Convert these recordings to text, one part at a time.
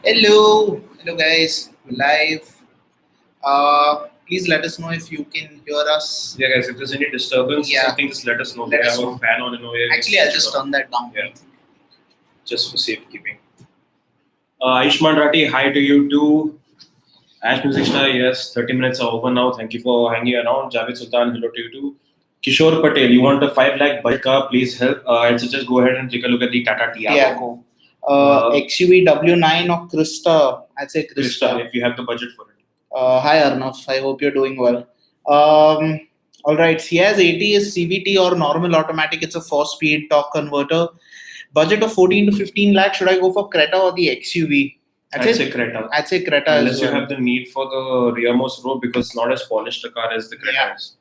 Hello guys, live. Please let us know if you can hear us. Yeah, guys, if there's any disturbance or something, just let us know. Let We us have know. a fan on in over here. Actually, I'll just turn that down. Yeah, just for safekeeping. Ayushman Rati, hi to you too. Ash Music Star, yes, 30 minutes are over now. Thank you for hanging around. Javed Sultan, hello to you too. Kishore Patel, you want a 5 lakh budget car? Please help. I'd suggest go ahead and take a look at the Tata Tiago. XUV W9 or Crysta? I'd say Crysta. If you have the budget for it. Hi Arnav, I hope you're doing well. Alright, Ciaz 80 is CVT or normal automatic. It's a 4-speed torque converter. Budget of 14 to 15 lakh. Should I go for Creta or the XUV? I'd say Creta. I'd say Creta unless you have the need for the rearmost row because it's not as polished a car as the Creta is.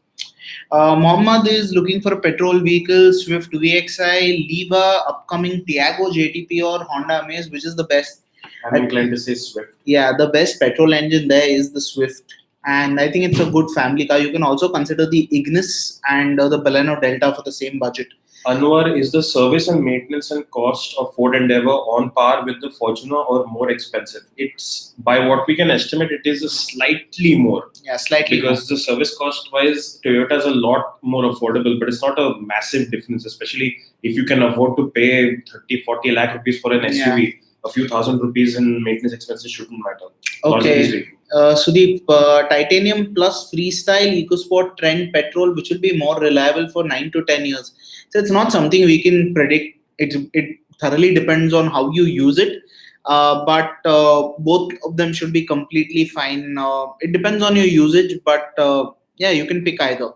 Mohammed is looking for a petrol vehicle, Swift VXI, Liva, upcoming Tiago JTP or Honda Amaze, which is the best? I'm inclined to say Swift. Yeah, the best petrol engine there is the Swift. And I think it's a good family car. You can also consider the Ignis and the Baleno Delta for the same budget. Anwar, is the service and maintenance and cost of Ford Endeavour on par with the Fortuner or more expensive? It's by what we can estimate, it is a slightly more. Yeah, slightly because the service cost wise, Toyota is a lot more affordable, but it's not a massive difference, especially if you can afford to pay 30-40 lakh rupees for an SUV. Yeah. A few thousand rupees in maintenance expenses shouldn't matter. Okay. Sudeep, Titanium Plus Freestyle EcoSport Trend Petrol, which will be more reliable for 9 to 10 years. So it's not something we can predict. It thoroughly depends on how you use it. But both of them should be completely fine. It depends on your usage, but yeah, you can pick either.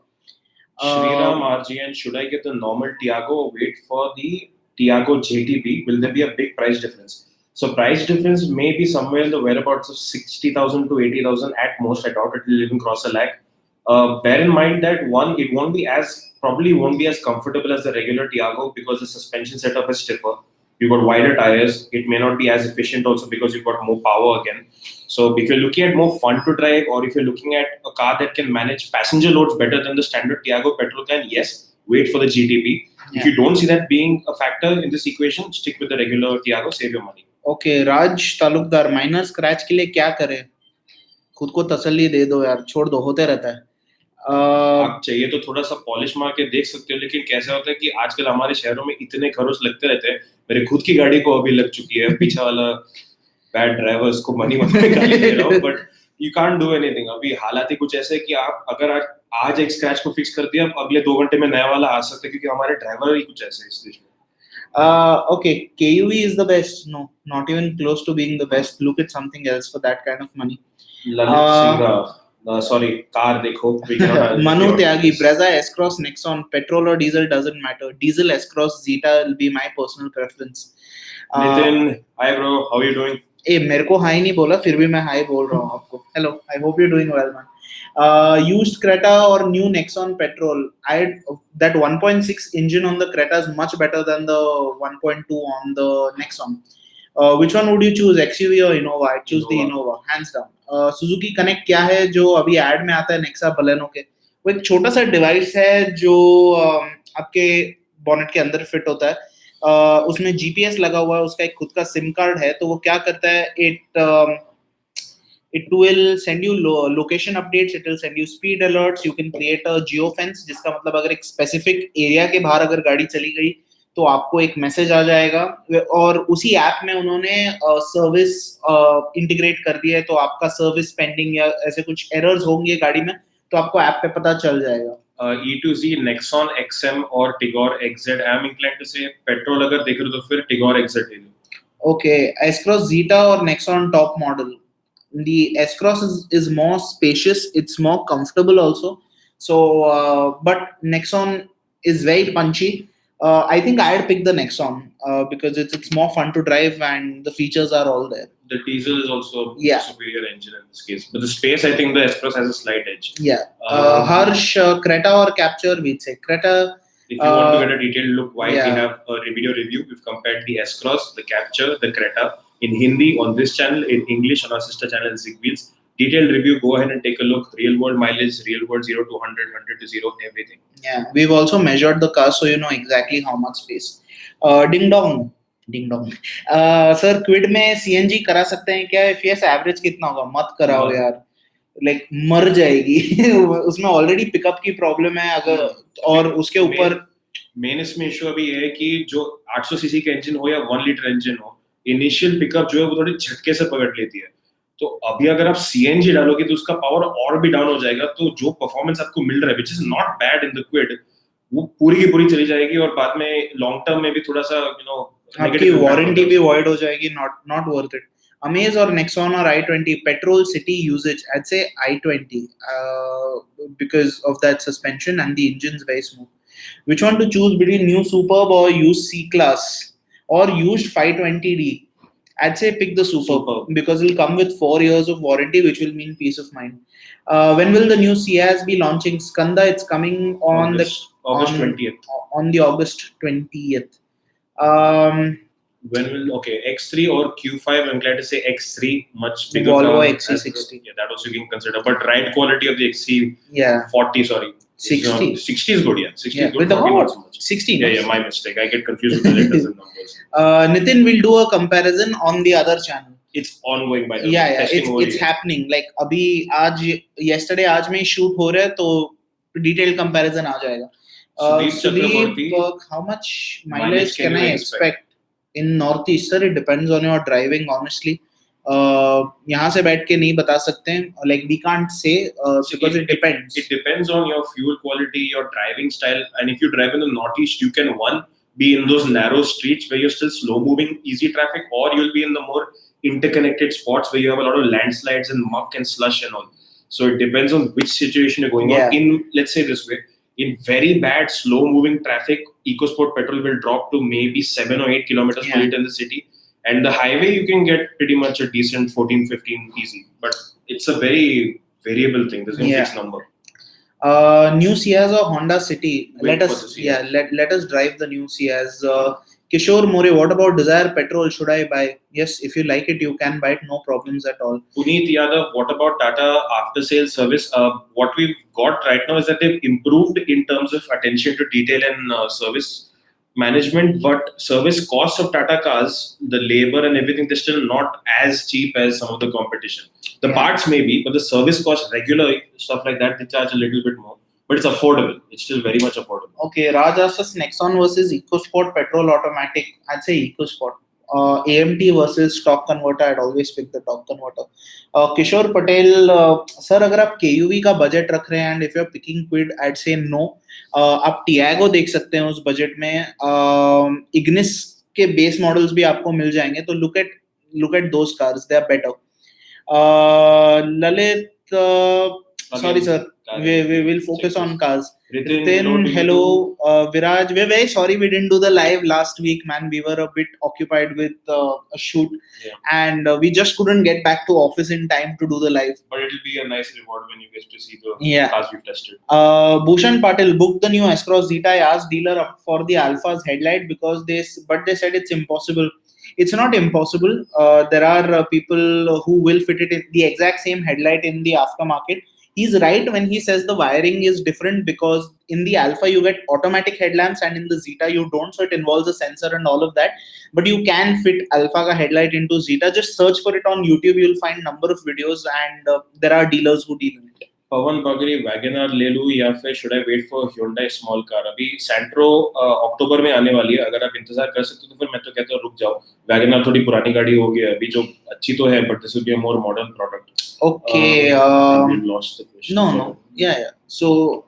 Shriram RGN, should I get the normal Tiago or wait for the Tiago JTP? Will there be a big price difference? So price difference may be somewhere in the whereabouts of 60,000 to 80,000 at most. I doubt it will even cross a lakh. Bear in mind that one, it probably won't be as comfortable as the regular Tiago because the suspension setup is stiffer. You've got wider tires. It may not be as efficient also because you've got more power again. So if you're looking at more fun to drive or if you're looking at a car that can manage passenger loads better than the standard Tiago petrol can, yes, wait for the GTP. Yeah. If you don't see that being a factor in this equation, stick with the regular Tiago, save your money. Okay, Raj Talukdar minor scratch के लिए क्या करें? खुद को तसल्ली दे दो यार, छोड़ दो, होते रहता है. आप चाहिए तो थोड़ा सा पॉलिश मार के देख सकते हो, लेकिन कैसा होता है कि आजकल हमारे शहरों में इतने खरोच लगते रहते हैं. मेरे खुद की गाड़ी को अभी लग चुकी है. पीछे वाला बैड ड्राइवर्स को मनी गाली दे रहा हूँ, but you can't do anything. अभी हालात ही कुछ ऐसे कि आप अगर आज एक स्क्रैच को फिक्स कर दिया, अगले 2 घंटे में नया वाला आ सकता है क्योंकि हमारे ड्राइवर ही कुछ ऐसे इस देश में. Okay, KUV is the best. No, not even close to being the best. Look at something else for that kind of money. Sorry, car dekho. Manu Tyagi, Brezza S-Cross Nexon, petrol or diesel doesn't matter. Diesel S-Cross Zeta will be my personal preference. Nitin, hi bro, how are you doing? मेरे को high नहीं बोला, फिर भी मैं high बोल रहा हूँ आपको. Hello, I hope you're doing well, man. Used Creta or new Nexon petrol? That 1.6 engine on the Creta is much better than the 1.2 on the Nexon. Which one would you choose, XUV or Innova? I choose the Innova, hands down. Suzuki Connect क्या है जो अभी add में आता है Nexa Baleno के? वो एक छोटा सा डिवाइस है जो आपके बॉनेट के अंदर फिट होता है. उसमें GPS लगा हुआ है, उसका एक खुद का सिम कार्ड है. तो वो क्या करता है, it will send you location updates, it will send you speed alerts, you can create a geofence, जिसका मतलब अगर एक specific area के बाहर अगर गाड़ी चली गई तो आपको एक मैसेज आ जाएगा. और उसी ऐप में उन्होंने सर्विस इंटीग्रेट कर दिया है, तो आपका सर्विस पेंडिंग या ऐसे कुछ एरर्स होंगे गाड़ी में तो आपको ऐप पे पता चल जाएगा. E2Z, Nexon XM और Tigor XZ. I am inclined to say petrol अगर देख रहे हो तो फिर Tigor XZ ले लो. Okay, S-Cross Zeta और Nexon top model. The S-Cross is more spacious, it's more comfortable also. So, but Nexon is very punchy. I think I'd pick the Nexon because it's more fun to drive and the features are all there. The diesel is also a superior engine in this case, but the space, I think the S-Cross has a slight edge. Yeah. Harsh, Creta or Capture, we'd say Creta. If you want to get a detailed look, we have a video review. We've compared the S-Cross, the Capture, the Creta in Hindi on this channel, in English on our sister channel Zigwheels. Detailed review, go ahead and take a look. Real world mileage, real world 0 to 100, 100 to 0, everything. Yeah, we've also measured the car so you know exactly how much space. Ding dong. Ding dong. Sir Kwid में CNG करा सकते हैं क्या? If yes average कितना होगा? मत कराओ यार, लाइक मर जाएगी। उसमें ऑलरेडी पिकअप की प्रॉब्लम है अगर, और उसके ऊपर मेन इसमें इशू अभी ये है कि जो 800 सीसी का इंजन हो या 1 लीटर इंजन हो, इनिशियल पिकअप जो है वो थोड़ी झटके से पकड़ लेती है। तो अभी अगर आप सीएनजी डालोगे तो उसका पावर और भी डाउन हो जाएगा, तो जो परफॉर्मेंस आपको मिल रहा है which is not bad in the Kwid, वो पूरी की पूरी चली जाएगी और बाद में लॉन्ग टर्म में भी थोड़ा सा आपकी वारंटी भी वॉइड हो जाएगी, not worth it. Amaze or Nexon or i20 petrol city usage? I'd say i20 because of that suspension and the engine's very smooth. Which one to choose between new Superb or used C-Class or used 520D? I'd say pick the Superb because it'll come with 4 years of warranty, which will mean peace of mind. When will the new Ciaz be launching? Skanda, it's coming on August 20th. On the August 20th. When will X3 or Q5? I'm glad to say X3, much bigger Volvo car. XC60. Yeah, that also you can consider. But ride quality of the XC40, sorry. 60. 60 is good, yeah. 60 is good. With the 40 not so much. 60. Yeah, my mistake. I get confused with the letters and numbers. Nitin will do a comparison on the other channel. It's ongoing by the way. Yeah, it's happening. Like अभी yesterday आज में shoot हो रहा है तो detailed comparison आ जाएगा. Sudeep, how much mileage can I expect in Northeast? Sir, it depends on your driving, honestly. यहाँ से बैठ के नहीं बता सकते हैं. Like we can't say because it depends. It depends on your fuel quality, your driving style, and if you drive in the Northeast, you can be in those narrow streets where you're still slow moving, easy traffic, or you'll be in the more interconnected spots where you have a lot of landslides and muck and slush and all. So it depends on which situation you're going on. In, let's say this way, in very bad slow moving traffic, EcoSport petrol will drop to maybe 7 or 8 kilometers per liter in the city, and the highway you can get pretty much a decent 14-15 easy, but it's a very variable thing. There's no fixed number. New Ciaz or Honda City? Let us drive the new Ciaz. Kishore More, what about Desire petrol? Should I buy? Yes, if you like it, you can buy it. No problems at all. Puneet Yadav, what about Tata after sales service? What we've got right now is that they've improved in terms of attention to detail and service management, but service costs of Tata cars, the labor and everything, they're still not as cheap as some of the competition. The parts may be, but the service cost, regular stuff like that, they charge a little bit more. But it's affordable. It's still very much affordable. Okay, Raj asks us Nexon versus EcoSport petrol automatic. I'd say EcoSport. AMT versus stock converter. I'd always pick the top converter. Kishore Patel, sir, अगर आप KUV का budget रख रहे हैं and if you're picking quid, I'd say no. आप Tiago देख सकते हैं उस बजट में. Ignis के base models भी आपको मिल जाएंगे. तो look at those cars. They are better. Lalit, sorry sir, we will focus on cars. Ritin, hello. Viraj, we're very sorry we didn't do the live last week, man. We were a bit occupied with a shoot, and we just couldn't get back to office in time to do the live. But it'll be a nice reward when you get to see the cars we've tested. Bhushan Patil booked the new S-Cross Zeta. I asked dealer up for the Alpha's headlight because they said it's impossible. It's not impossible. There are people who will fit it in the exact same headlight in the aftermarket. He's right when he says the wiring is different because in the Alpha you get automatic headlamps and in the Zeta you don't, so it involves a sensor and all of that. But you can fit Alpha ka headlight into Zeta. Just search for it on YouTube. You'll find number of videos and there are dealers who deal with it. Pawan Bagri, Wagoner ले लूँ या फिर should I wait for Hyundai small car? अभी Santro अक्टूबर में आने वाली है. अगर आप इंतजार कर सकते हो तो फिर मैं तो कहता हूँ रुक जाओ. Wagoner थोड़ी पुरानी गाड़ी हो गई है अभी, जो अच्छी तो है, but this will be a more modern product. Okay. We lost the question. No. Yeah. So,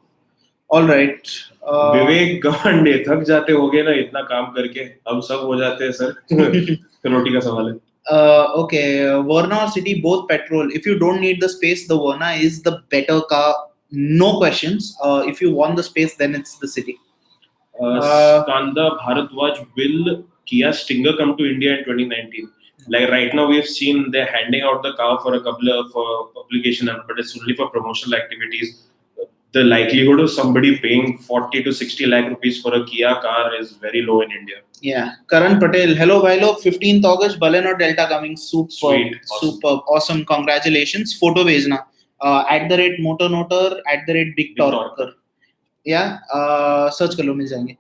all right. विवेक गवंडे, थक जाते होगे ना इतना काम करके. हम सब हो जाते हैं सर. रोटी का सवाल है. Okay, Verna or City, both petrol. If you don't need the space, the Verna is the better car, no questions. If you want the space, then it's the City. Skanda Bharadwaj, will Kia Stinger come to India in 2019? Like right now, we've seen they're handing out the car for a couple of publication, but it's only for promotional activities. The likelihood of somebody paying 40 to 60 lakh rupees for a Kia car is very low in India. Yeah. Karan Patel, hello Vailok, 15th August, Baleno Delta coming. Superb. Awesome. Congratulations. Photo bhejna. @ Motornoter, @ Big Torker. Search कर लो, मिल जाएंगे.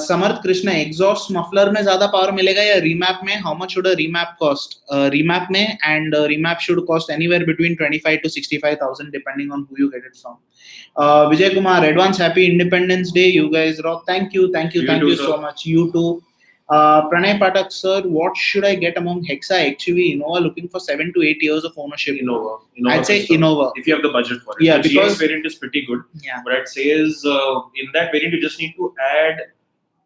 समर्थ Krishna, exhaust muffler में ज्यादा power मिलेगा या remap में? How much should a remap cost? Remap में, and remap should cost anywhere between 25 to 65,000 depending on who you get it from. Vijay Kumar, advance happy Independence Day, you guys rock. Thank you so much. You too. Pranay Patak, sir, what should I get among Hexa, XUV, Innova? Looking for 7 to 8 years of ownership. Innova I'd say system. Innova. If you have the budget for it. Yeah, the because GX variant is pretty good. Yeah. But I'd say is in that variant you just need to add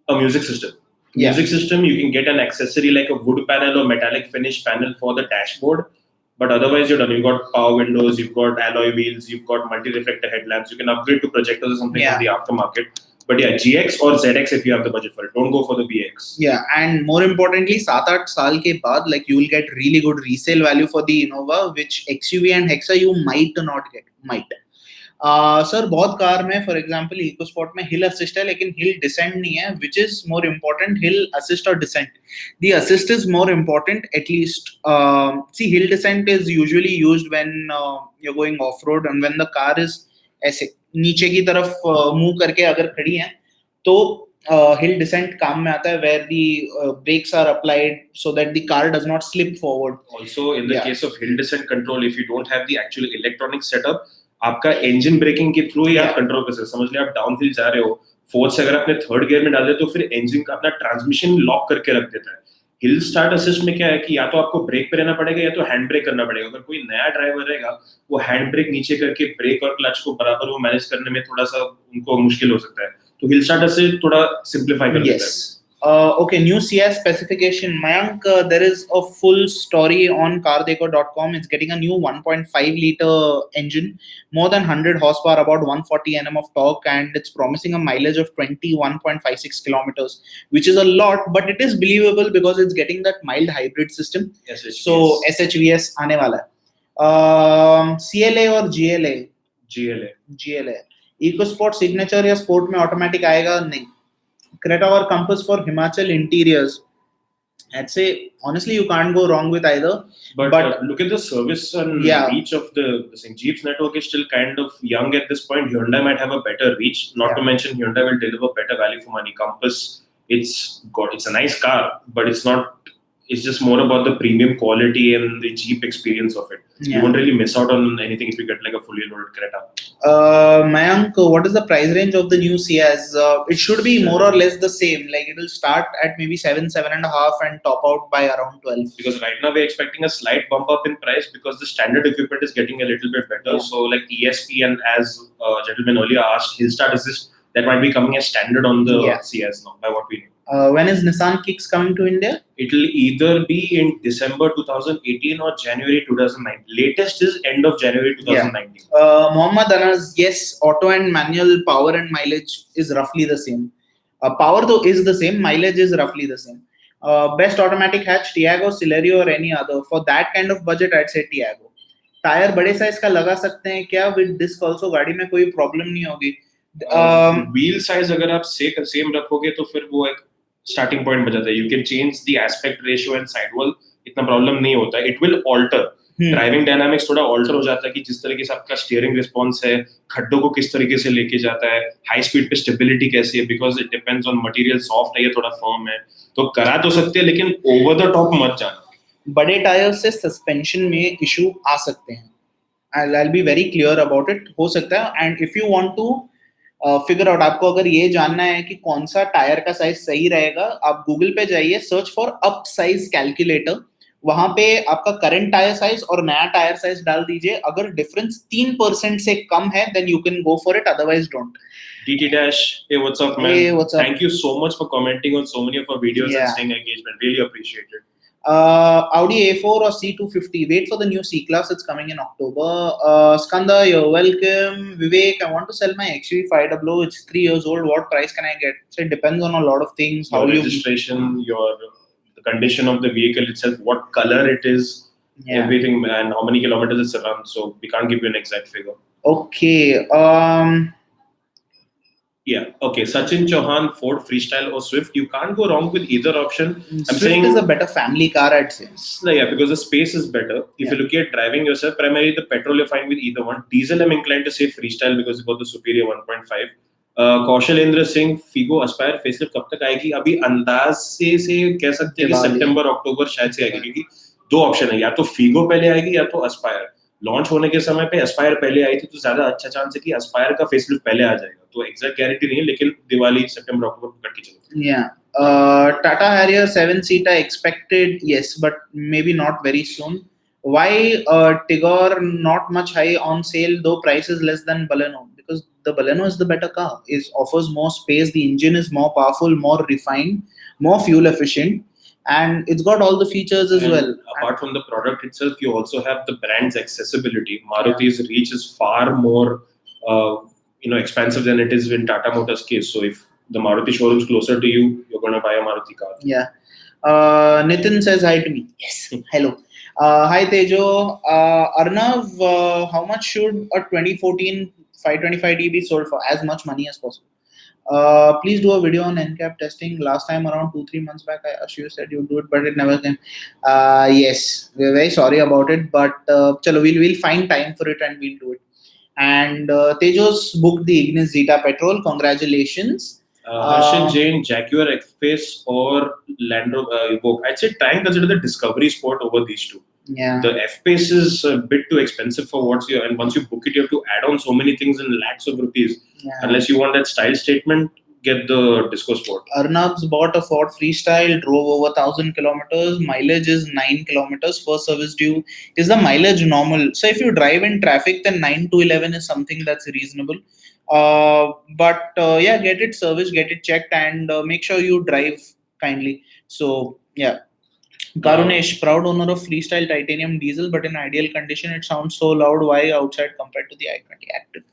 a music system. Yeah. Music system, you can get an accessory like a wood panel or metallic finish panel for the dashboard. But otherwise, you're done. You've got power windows, you've got alloy wheels, you've got multi-reflector headlamps. You can upgrade to projectors or something from the aftermarket. But yeah, GX or ZX if you have the budget for it. Don't go for the VX. Yeah, and more importantly, 7-8 साल के बाद, like you will get really good resale value for the Innova, which XUV and Hexa you might not get. Sir बहुत car में, for example EcoSport में hill assist है लेकिन hill descent नहीं है, which is more important, hill assist और descent? The assist is more important at least. See hill descent is usually used when you are going off road and when the car is ऐसे नीचे की तरफ मुंह करके अगर खड़ी है तो हिल डिसेंट काम में आता है, where the brakes are applied so that the car does not slip forward. Also in the case of hill descent control, if you don't have the actual electronic setup, आपका engine braking के through ही आप control कर सकते. समझ लिया आप down hill जा रहे हो, फोर्थ से अगर आपने थर्ड गियर में डाल दिया तो फिर इंजन का अपना ट्रांसमिशन लॉक करके रख देता है. हिल स्टार्ट असिस्ट में क्या है कि या तो आपको ब्रेक पे रहना पड़ेगा या तो हैंड ब्रेक करना पड़ेगा. अगर कोई नया ड्राइवर रहेगा वो हैंड ब्रेक नीचे करके ब्रेक और क्लच को बराबर वो मैनेज करने में थोड़ा सा उनको मुश्किल हो सकता है. तो हिल स्टार्ट असिस्ट थोड़ा सिंप्लीफाई कर देता है. Okay, new Ciaz specification. Mayank, there is a full story on cardeko.com. It's getting a new 1.5 liter engine, more than 100 horsepower, about 140 Nm of torque, and it's promising a mileage of 21.56 kilometers, which is a lot, but it is believable because it's getting that mild hybrid system. SHVS. So SHVS आने वाला है. CLA और GLA? GLA. EcoSport Signature या Sport में automatic आएगा? नहीं. Creta or Compass for Himachal interiors? I'd say honestly you can't go wrong with either. But look at the service and reach of the Jeep's network is still kind of young at this point. Hyundai might have a better reach. Not to mention Hyundai will deliver better value for money. Compass, it's a nice car, but it's not. It's just more about the premium quality and the Jeep experience of it. You won't really miss out on anything if you get like a fully loaded Creta. Mayank, what is the price range of the new Ciaz? It should be more or less the same. Like it will start at maybe 7.5 and top out by around 12. Because right now we're expecting a slight bump up in price because the standard equipment is getting a little bit better. So like ESP and as gentleman earlier asked, Hill Start Assist, that might be coming as standard on the Ciaz now, by what we know. When is Nissan Kicks coming to India? It will either be in December 2018 or January 2019. Latest is end of January 2019. Mohammad Anas, yes, auto and manual power and mileage is roughly the same. Power though is the same, mileage is roughly the same. Best automatic hatch, Tiago, Celerio or any other. For that kind of budget, I'd say Tiago. Tyre बड़े size का लगा सकते हैं क्या? With disc also गाड़ी में कोई problem नहीं होगी. व्हील साइज अगर आप सेम रखोगे तो फिर वो एक स्टार्टिंग पॉइंट बन जाता है. You can change the aspect ratio and side wall, इतना प्रॉब्लम नहीं होता. It will alter driving dynamics, थोड़ा ऑल्टर हो जाता है कि जिस तरीके से आपका स्टीयरिंग रिस्पॉन्स है, खड्डों को किस तरीके से लेके जाता है, हाई स्पीड पे स्टेबिलिटी कैसी है, because it depends on material. Soft है या थोड़ा फर्म है, तो करा तो सकते हैं लेकिन ओवर द टॉप मत जाना. बड़े टायर से सस्पेंशन में इशू आ सकते हैं. I'll be very clear about it. हो सकता है. And if you want to figure out, आपको अगर ये जानना है कि कौन सा टायर का साइज सही रहेगा, आप गूगल पे जाइए, search for up size calculator. वहां पे आपका करंट टायर साइज और नया टायर साइज डाल दीजिए. अगर डिफरेंस 3% से कम है then you can go for it, otherwise don't. DT Dash, hey, what's up, man? Hey, what's up? Thank you so much for commenting on so many of our videos and staying engaged, man. Really appreciate it. Audi A4 or C250, wait for the new C-Class, it's coming in October. Skanda, you're welcome. Vivek, I want to sell my XUV500, it's 3 years old, what price can I get? So it depends on a lot of things. Your registration, the condition of the vehicle itself, what color it is, everything, and how many kilometers it's around, so we can't give you an exact figure. Okay. Okay. Sachin Chauhan, Ford Freestyle or Swift. You can't go wrong with either option. I'm saying is a better family car, I'd say. Yeah, because the space is better. If you look at driving yourself, primarily the petrol you're fine with either one. Diesel, I'm inclined to say Freestyle because you've got the superior 1.5. Kaushalendra Singh, Figo Aspire facelift कब तक आएगी? अभी अंदाज से कह सकते हैं कि सितंबर अक्टूबर शायद से आएगी, क्योंकि दो ऑप्शन है, या तो फिगो पहले आएगी या तो एस्पायर। लॉन्च होने के समय पे एस्पायर पहले आई थी, तो ज्यादा अच्छा चांस है कि एस्पायर का फेसलिफ्ट पहले आ जाएगा। तो एग्जैक्ट गारंटी नहीं है, लेकिन दिवाली सितंबर अक्टूबर पकड़ के चलो। Tata Harrier 7-seater expected, yes, but maybe not very soon. Why Tigor not much high on sale, though price is less than Baleno? Because the Baleno is the better car. It offers more space, the engine is more powerful, more refined, more fuel efficient, and it's got all the features as well. Apart from the product itself, you also have the brand's accessibility. Maruti's reach is far more expensive than it is in Tata Motors' case. So if the Maruti showroom is closer to you, you're going to buy a Maruti car. Yeah. Nitin says hi to me. Yes. Hello. Hi Tejo. Arnav, how much should a 2014 525D be sold for? As much money as possible. Please do a video on NCAP testing. Last time around 2-3 months back, I asked you, said you'd do it, but it never came. Yes, we're very sorry about it, but chalo, we'll find time for it and we'll do it. And Tejo's booked the Ignis Zeta Petrol. Congratulations. Harshit Jain, Jaguar F-Pace or Land Rover Evoque. I'd say try and consider the Discovery Sport over these two. Yeah. The F-Pace is a bit too expensive for what's here, and once you book it, you have to add on so many things in lakhs of rupees. Yeah. Unless you want that style statement, get the Disco Sport. Arnab's bought a Ford Freestyle, drove over 1,000 kilometers. Mileage is 9 kilometers. First service due. Is the mileage normal? So if you drive in traffic, then 9 to 11 is something that's reasonable. But yeah, get it serviced, get it checked, and make sure you drive kindly. So yeah. Karunesh, proud owner of Freestyle Titanium Diesel, but in ideal condition, it sounds so loud. Why outside compared to the i20 Active?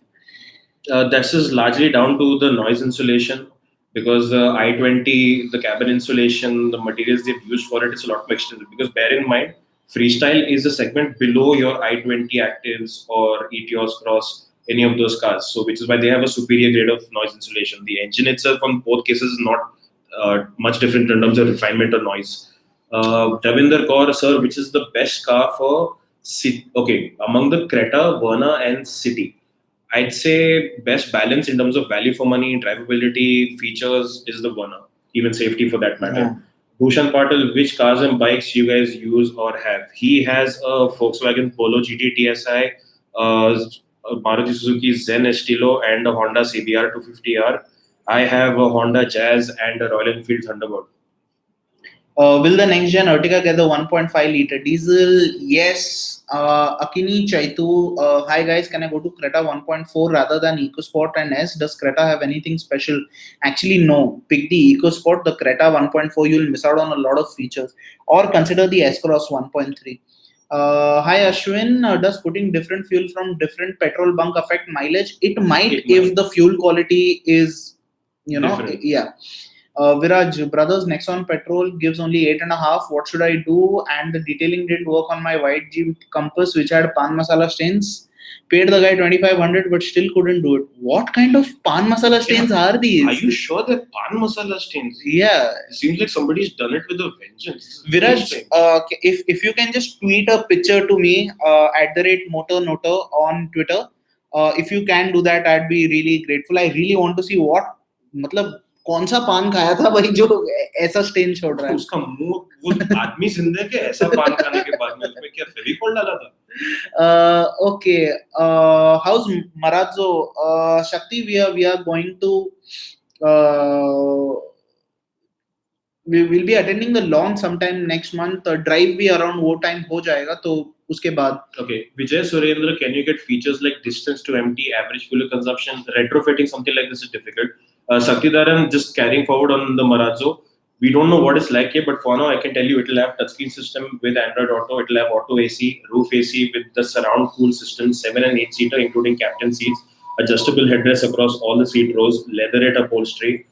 This is largely down to the noise insulation, because the i20, the cabin insulation, the materials they've used for it is a lot more extensive. Because bear in mind, Freestyle is a segment below your i20 Actives or Etios Cross, any of those cars. So which is why they have a superior grade of noise insulation. The engine itself on both cases is not much different in terms of refinement or noise. Davinder Kaur, sir, which is the best car for city? Okay, among the Creta, Verna and City, I'd say best balance in terms of value for money, drivability, features is the Verna, even safety for that matter. Yeah. Bhushan Patil, which cars and bikes you guys use or have? He has a Volkswagen Polo GT TSI, a Maruti Suzuki Zen Estilo, and a Honda CBR 250R. I have a Honda Jazz and a Royal Enfield Thunderbird. Will the next gen Ertiga get the 1.5 liter diesel? Yes. Akini Chaitu, hi guys, can I go to Creta 1.4 rather than EcoSport and S? Does Creta have anything special? Actually, no. Pick the EcoSport, the Creta 1.4, you'll miss out on a lot of features. Or consider the S-Cross 1.3. Hi Ashwin, does putting different fuel from different petrol bunk affect mileage? It might if the fuel quality is, Different. Yeah. Viraj, brothers, Nexon petrol gives only 8.5. What should I do? And the detailing didn't work on my white Jeep Compass, which had pan masala stains. Paid the guy 2,500, but still couldn't do it. What kind of pan masala stains are these? Are you sure they're pan masala stains? Yeah. It seems like somebody's done it with a vengeance. Viraj, if you can just tweet a picture to me @motornoto on Twitter. If you can do that, I'd be really grateful. I really want to see what, मतलब कौन सा पान खाया था भाई जो ऐसा stand छोड़ रहा है. उसका मुंह, वो आदमी जिंदा है कि ऐसा पान खाने के बाद में उसमें क्या फेविकॉल डाला था? Okay. How's Marazzo? Shakti, we are going to we will be attending the launch sometime next month. Drive भी around वो time हो जाएगा तो उसके बाद. Okay. Vijay Surendra, can you get features like distance to empty, average fuel consumption? Retrofitting something like this is difficult. Saktidaran, just carrying forward on the Marazzo. We don't know what it's like here, but for now I can tell you it will have touchscreen system with Android Auto. It will have auto AC, roof AC with the surround cool system, 7 and 8 seater including captain seats, adjustable headrest across all the seat rows, leatherette upholstery.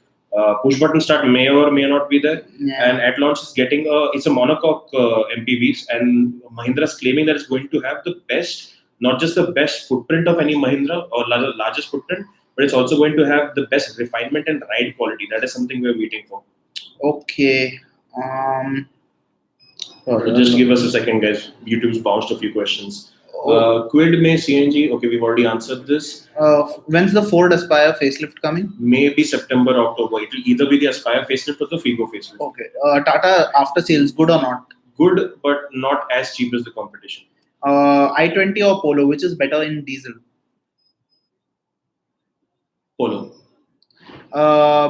Push button start may or may not be there. Yeah. And at launch it's getting it's a monocoque MPVs, and Mahindra is claiming that it's going to have the best, not just the best footprint of any Mahindra or largest footprint, but it's also going to have the best refinement and ride quality. That is something we're waiting for. Okay. Just give us a second, guys. YouTube's bounced a few questions. Quid may CNG. Okay, we've already answered this. When's the Ford Aspire facelift coming? Maybe September, October. It will either be the Aspire facelift or the Figo facelift. Okay. Tata after sales, good or not? Good, but not as cheap as the competition. i20 or Polo, which is better in diesel? Polo.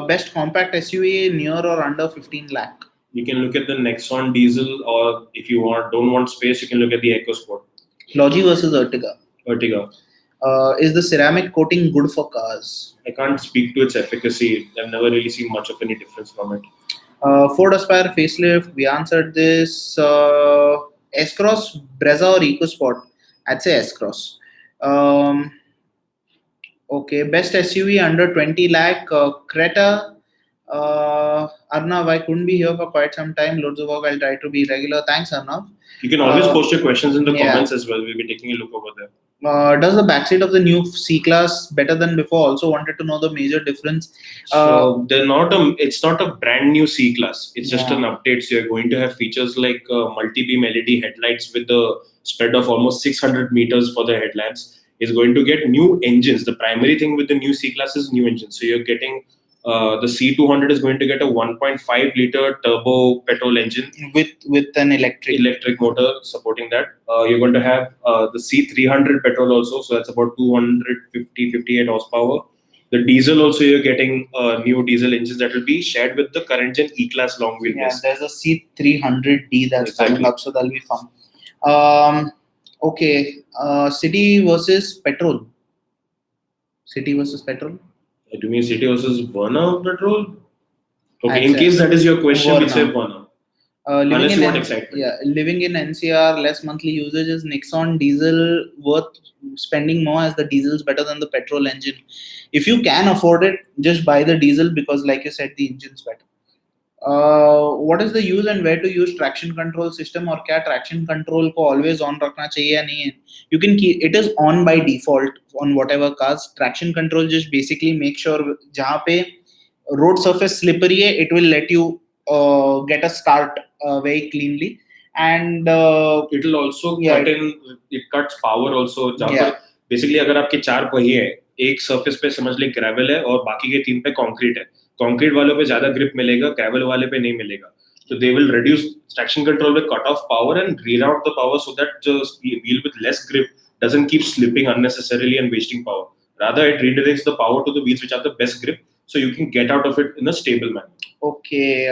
Best compact SUV near or under 15 lakh? You can look at the Nexon diesel, or if you don't want space, you can look at the EcoSport. Logi versus Ertiga. Ertiga. Is the ceramic coating good for cars? I can't speak to its efficacy. I've never really seen much of any difference from it. Ford Aspire facelift, we answered this. S-Cross, Brezza or EcoSport? I'd say S-Cross. Okay, best SUV under 20 lakh, Creta. Arnav, I couldn't be here for quite some time. Loads of work. I'll try to be regular. Thanks, Arnav. You can always post your questions in the comments as well. We'll be taking a look over there. Does the backseat of the new C-Class better than before? Also wanted to know the major difference. So they're not it's not a brand new C-Class. It's just an update. So you're going to have features like multi-beam LED headlights with the spread of almost 600 meters for the headlamps. It's going to get new engines. The primary thing with the new C-Class is new engines. So you're getting the C200 is going to get a 1.5 liter turbo petrol engine with an electric motor supporting that. You're going to have the C300 petrol also, so that's about 258 horsepower. The diesel also, you're getting new diesel engines that will be shared with the current gen E-Class long wheelbase. Yeah, there's a C300D that's coming up, so that'll be fun. Okay, city versus petrol. City versus petrol. Do you mean city versus Verna petrol? Okay, in case that is your question, we say Verna. Unless you want excitement. Yeah, living in NCR, less monthly usage, is Nexon diesel worth spending more, as the diesel is better than the petrol engine? If you can afford it, just buy the diesel because, like you said, the engine's better. What is the use and where to use traction control system, or क्या traction control को always on रखना चाहिए या नहीं है? You can keep it is on by default on whatever cars. Traction control just basically make sure जहाँ पे road surface slippery है, it will let you get a start very cleanly, and it will also it cuts power also. Basically अगर आपके 4 पहिए है, एक surface पे समझ ले gravel है और बाकी के 3 पे concrete है. Concrete वालों पे ज्यादा grip मिलेगा, gravel वाले पे नहीं मिलेगा. So they will reduce traction control will cut off power and reroute the power so that the wheel with less grip doesn't keep slipping unnecessarily and wasting power. Rather, it redirects the power to the wheels which have the best grip, so you can get out of it in a stable manner. Okay,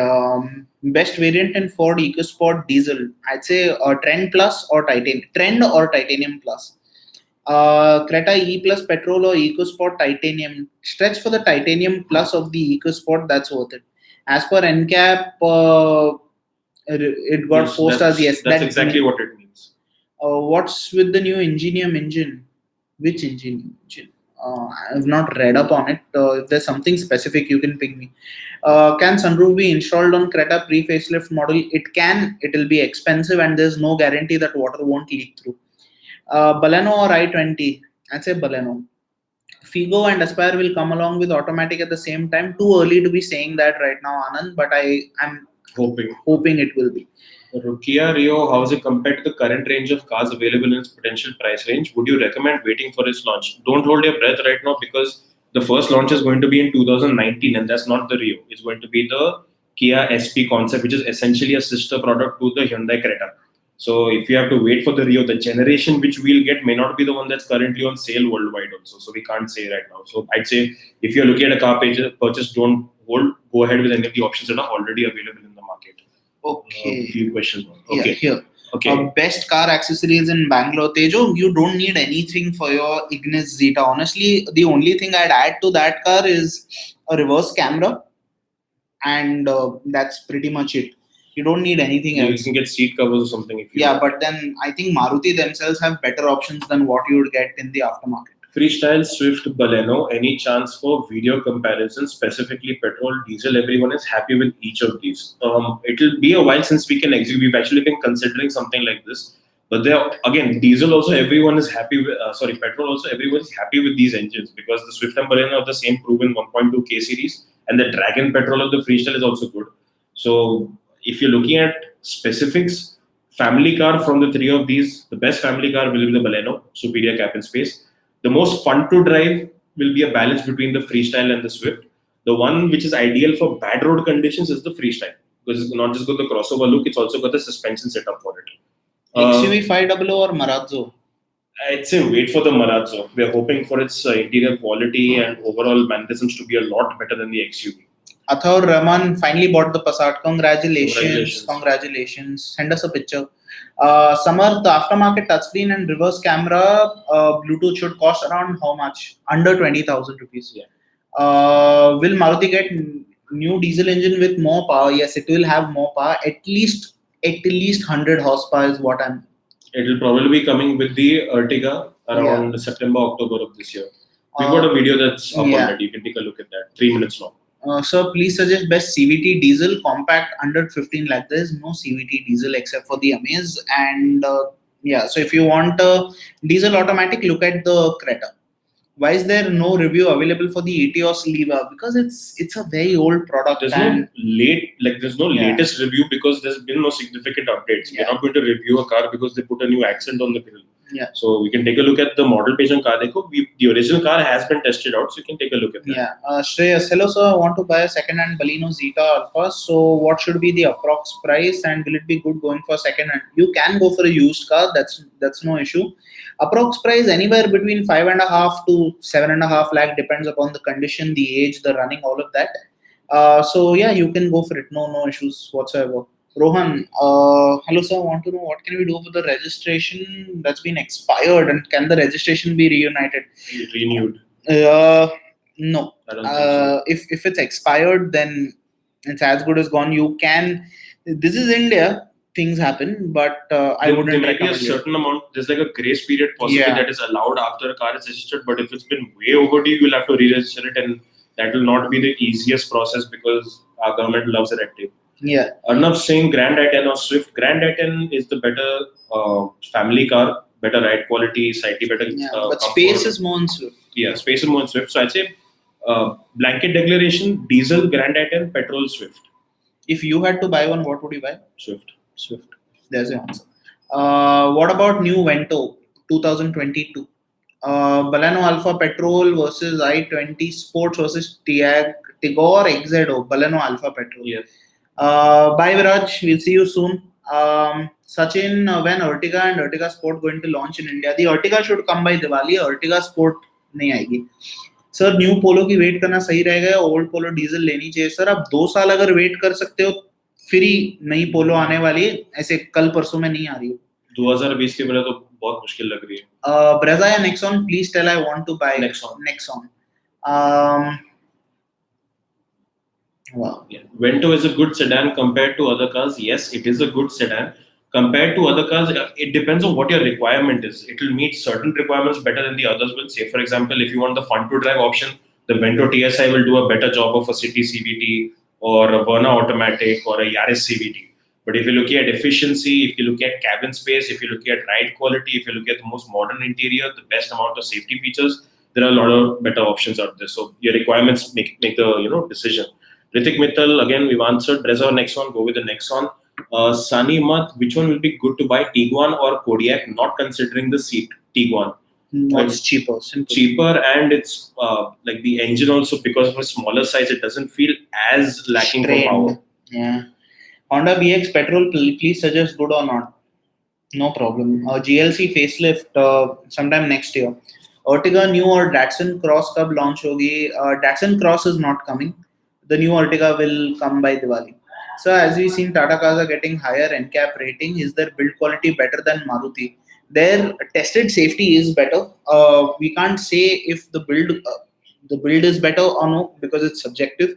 best variant in Ford EcoSport diesel. I'd say Trend Plus or Trend or Titanium Plus. Creta E Plus petrol or EcoSport Titanium. Stretch for the Titanium Plus of the EcoSport. That's worth it. As per NCAP, it got 4 stars. Yes, that's exactly what it means. What's with the new Ingenium engine? Which engine? I've not read up on it. If there's something specific, you can ping me. Can sunroof be installed on Creta pre-facelift model? It can. It will be expensive, and there's no guarantee that water won't leak through. Baleno or i20? I'd say Baleno. Figo and Aspire will come along with automatic at the same time. Too early to be saying that right now, Anand, but I'm hoping it will be. Kia Rio, how is it compared to the current range of cars available in its potential price range? Would you recommend waiting for its launch? Don't hold your breath right now, because the first launch is going to be in 2019, and that's not the Rio. It's going to be the Kia SP concept, which is essentially a sister product to the Hyundai Creta. So if you have to wait for the Rio, the generation which we'll get may not be the one that's currently on sale worldwide also. So we can't say right now. So I'd say if you're looking at a car purchase, don't go ahead with any of the options that are already available in the market. Okay. A few questions. Okay. Yeah, here. Okay. Best car accessories in Bangalore. Tejo, you don't need anything for your Ignis Zeta. Honestly, the only thing I'd add to that car is a reverse camera, and that's pretty much it. You don't need anything else. You can get seat covers or something if you want. But then I think Maruti themselves have better options than what you would get in the aftermarket. Freestyle, Swift, Baleno, any chance for video comparison, specifically petrol, diesel? Everyone is happy with each of these. It'll be a while since we can execute. We've actually been considering something like this. But there, again, diesel also everyone is happy with. Petrol also everyone is happy with these engines, because the Swift and Baleno have the same proven 1.2K series, and the Dragon petrol of the Freestyle is also good. So if you're looking at specifics, family car from the three of these, the best family car will be the Baleno, superior cabin space. The most fun to drive will be a balance between the Freestyle and the Swift. The one which is ideal for bad road conditions is the Freestyle, because it's not just got the crossover look, it's also got the suspension setup for it. XUV500 or Marazzo? I'd say wait for the Marazzo. We're hoping for its interior quality and overall mannerisms to be a lot better than the XUV. Athaur Rahman finally bought the Passat. Congratulations. Send us a picture. Samarth, the aftermarket touchscreen and reverse camera Bluetooth should cost around how much? Under 20,000 rupees. Yeah. Will Maruti get new diesel engine with more power? Yes, it will have more power. At least 100 horsepower is what I'm. It will probably be coming with the Ertiga around September, October of this year. We got a video that's up already. You can take a look at that. 3 minutes long. Sir, please suggest best CVT diesel compact under 15 lakh. There is no CVT diesel except for the Amaze. And so if you want a diesel automatic, look at the Creta. Why is there no review available for the Etios Leva? Because it's a very old product. There's no latest review because there's been no significant updates. We're not going to review a car because they put a new accent on the grill. Yeah. So we can take a look at the model page on Car Deco. The original car has been tested out, so you can take a look at that. Yeah. Shreyas, hello sir. I want to buy a second-hand Baleno Zeta Alpha. So what should be the approx price, and will it be good going for second-hand? You can go for a used car. That's no issue. Approx price anywhere between 5.5 to 7.5 lakh, depends upon the condition, the age, the running, all of that. So yeah, you can go for it. No issues whatsoever. Rohan, hello sir, I want to know what can we do with the registration that's been expired, and can the registration be reunited? Renewed? No. I don't think so. If it's expired, then it's as good as gone. You can. This is India. Things happen, but I wouldn't there might be a recommend certain amount. There's like a grace period possibly that is allowed after a car is registered. But if it's been way overdue, you'll have to re-register it, and that will not be the easiest process because our government loves a red tape. Yeah. Arnav saying Grand i10 or Swift. Grand i10 is the better family car, better ride quality, slightly better. But space is more in Swift. Yeah, space is more in Swift. So I'd say blanket declaration: diesel Grand i10, petrol Swift. If you had to buy one, what would you buy? Swift. There's the answer. What about new Vento 2022? Baleno Alpha Petrol versus i20 Sports versus Tigor XZO. Baleno Alpha Petrol. Yes. Bye Viraj, we'll see you soon. Sachin, when Ertiga and Ertiga Sport going to launch in India? The Ertiga should come by Diwali. Ertiga Sport नहीं आएगी. Sir new पोलो की wait करना सही रहेगा, old पोलो diesel लेनी चाहिए? Sir आप 2 साल अगर वेट कर सकते हो, फिर ही नई पोलो आने वाली है, ऐसे कल परसों में नहीं आ रही है. 2020 के पहले तो बहुत मुश्किल लग रही है. Brezza या Nexon, please tell I want to buy Nexon. Wow. Yeah. Vento is a good sedan compared to other cars. Yes, it is a good sedan. Compared to other cars, it depends on what your requirement is. It will meet certain requirements better than the others will. Say, for example, if you want the fun-to-drive option, the Vento TSI will do a better job of a city CVT or a Verna automatic or a Yaris CVT. But if you look at efficiency, if you look at cabin space, if you look at ride quality, if you look at the most modern interior, the best amount of safety features, there are a lot of better options out there. So your requirements make the decision. Ritik Mittal, again, we've answered. Brezza or Nexon, go with the Nexon. Sunny Mat, which one will be good to buy, Tiguan or Kodiaq? Not considering the seat, Tiguan. It's cheaper. Simple. Cheaper, and it's like the engine also, because of a smaller size, it doesn't feel as lacking for power. Yeah. Honda BX petrol, please suggest good or not? No problem. GLC facelift sometime next year. Ertiga new or Datsun Cross कब launch होगी? Datsun Cross is not coming. The new Ertiga will come by Diwali. So as we've seen, Tata cars are getting higher NCAP rating. Is their build quality better than Maruti? Their tested safety is better. We can't say if the build is better or no, because it's subjective.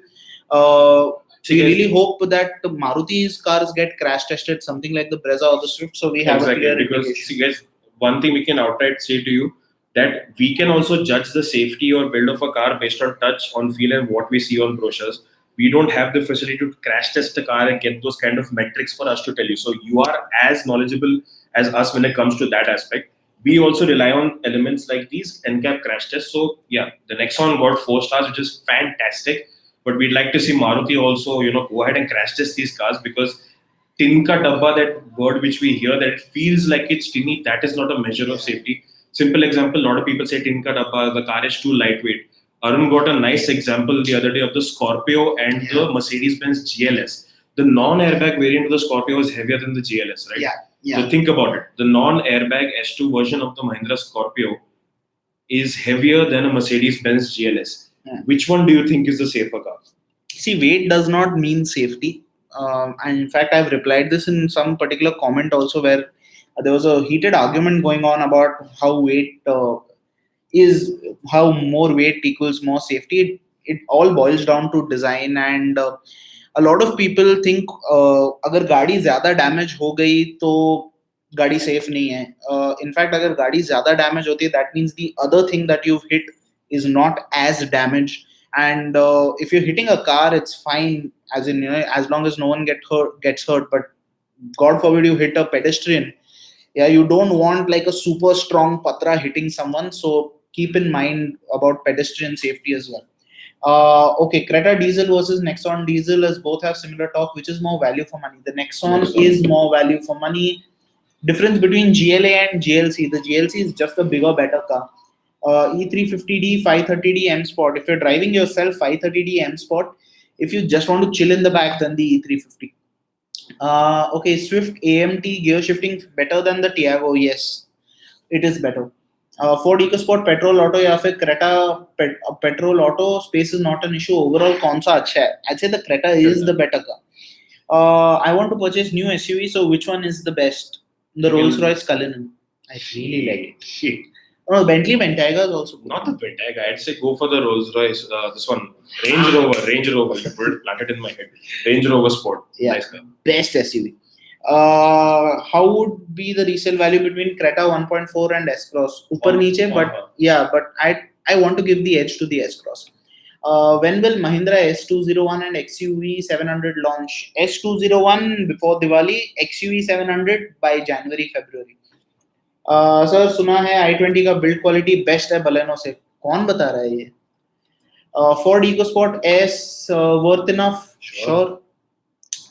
We really hope that the Maruti's cars get crash tested, something like the Brezza or the Swift, so we have a clear indication. See guys, one thing we can outright say to you, that we can also judge the safety or build of a car based on touch, on feel, and what we see on brochures. We don't have the facility to crash test the car and get those kind of metrics for us to tell you. So you are as knowledgeable as us when it comes to that aspect. We also rely on elements like these NCAP crash tests. So yeah, the Nexon got 4 stars, which is fantastic. But we'd like to see Maruti also, go ahead and crash test these cars, because tin ka dabba, that word which we hear, that it feels like it's tinny, that is not a measure of safety. Simple example, a lot of people say tin ka dabba, the car is too lightweight. Arun got a nice example the other day of the Scorpio and the Mercedes-Benz GLS. The non-airbag variant of the Scorpio is heavier than the GLS, right? So think about it. The non-airbag S2 version of the Mahindra Scorpio is heavier than a Mercedes-Benz GLS. Which one do you think is the safer car? See, weight does not mean safety. And in fact, I've replied this in some particular comment also, where there was a heated argument going on about how weight how more weight equals more safety. It all boils down to design, and a lot of people think अगर गाड़ी ज़्यादा damage हो गई तो गाड़ी safe नहीं है. In fact अगर गाड़ी ज़्यादा डैमेज होती है, that means the other thing that you've hit is not as damaged. And if you're hitting a car, it's fine, as in, as long as no one gets hurt. But God forbid you hit a pedestrian. Yeah, you don't want like a super strong patra hitting someone. So keep in mind about pedestrian safety as well. Okay, Creta diesel versus Nexon diesel, as both have similar torque. Which is more value for money? The Nexon is more value for money. Difference between GLA and GLC. The GLC is just a bigger, better car. E350D, 530D M Sport. If you're driving yourself, 530D M Sport. If you just want to chill in the back, then the E350. Okay, Swift AMT gear shifting better than the Tiago. Yes, it is better. Ford EcoSport petrol auto या फिर Creta petrol auto, space is not an issue. Overall कौन सा अच्छा है? I'd say the Creta is the better car. I want to purchase new SUV, so which one is the best? The Rolls-Royce Cullinan. I really like it. Oh, Bentley Bentayga is also good. Not the Bentayga. I'd say go for the Rolls-Royce. This one, Range Rover. I put it planted in my head. Range Rover Sport. Yeah, nice car. Best SUV. How would be the resale value between Creta 1.4 and S-Cross? Upar niche, but yeah, but I want to give the edge to the S-Cross. When will Mahindra S201 and XUV500 launch? S201 before Diwali, XUV500 by January, February. Sir सुना है i20 का build quality best है Baleno से. कौन बता रहा है ये? Ford EcoSport S worth enough? Sure.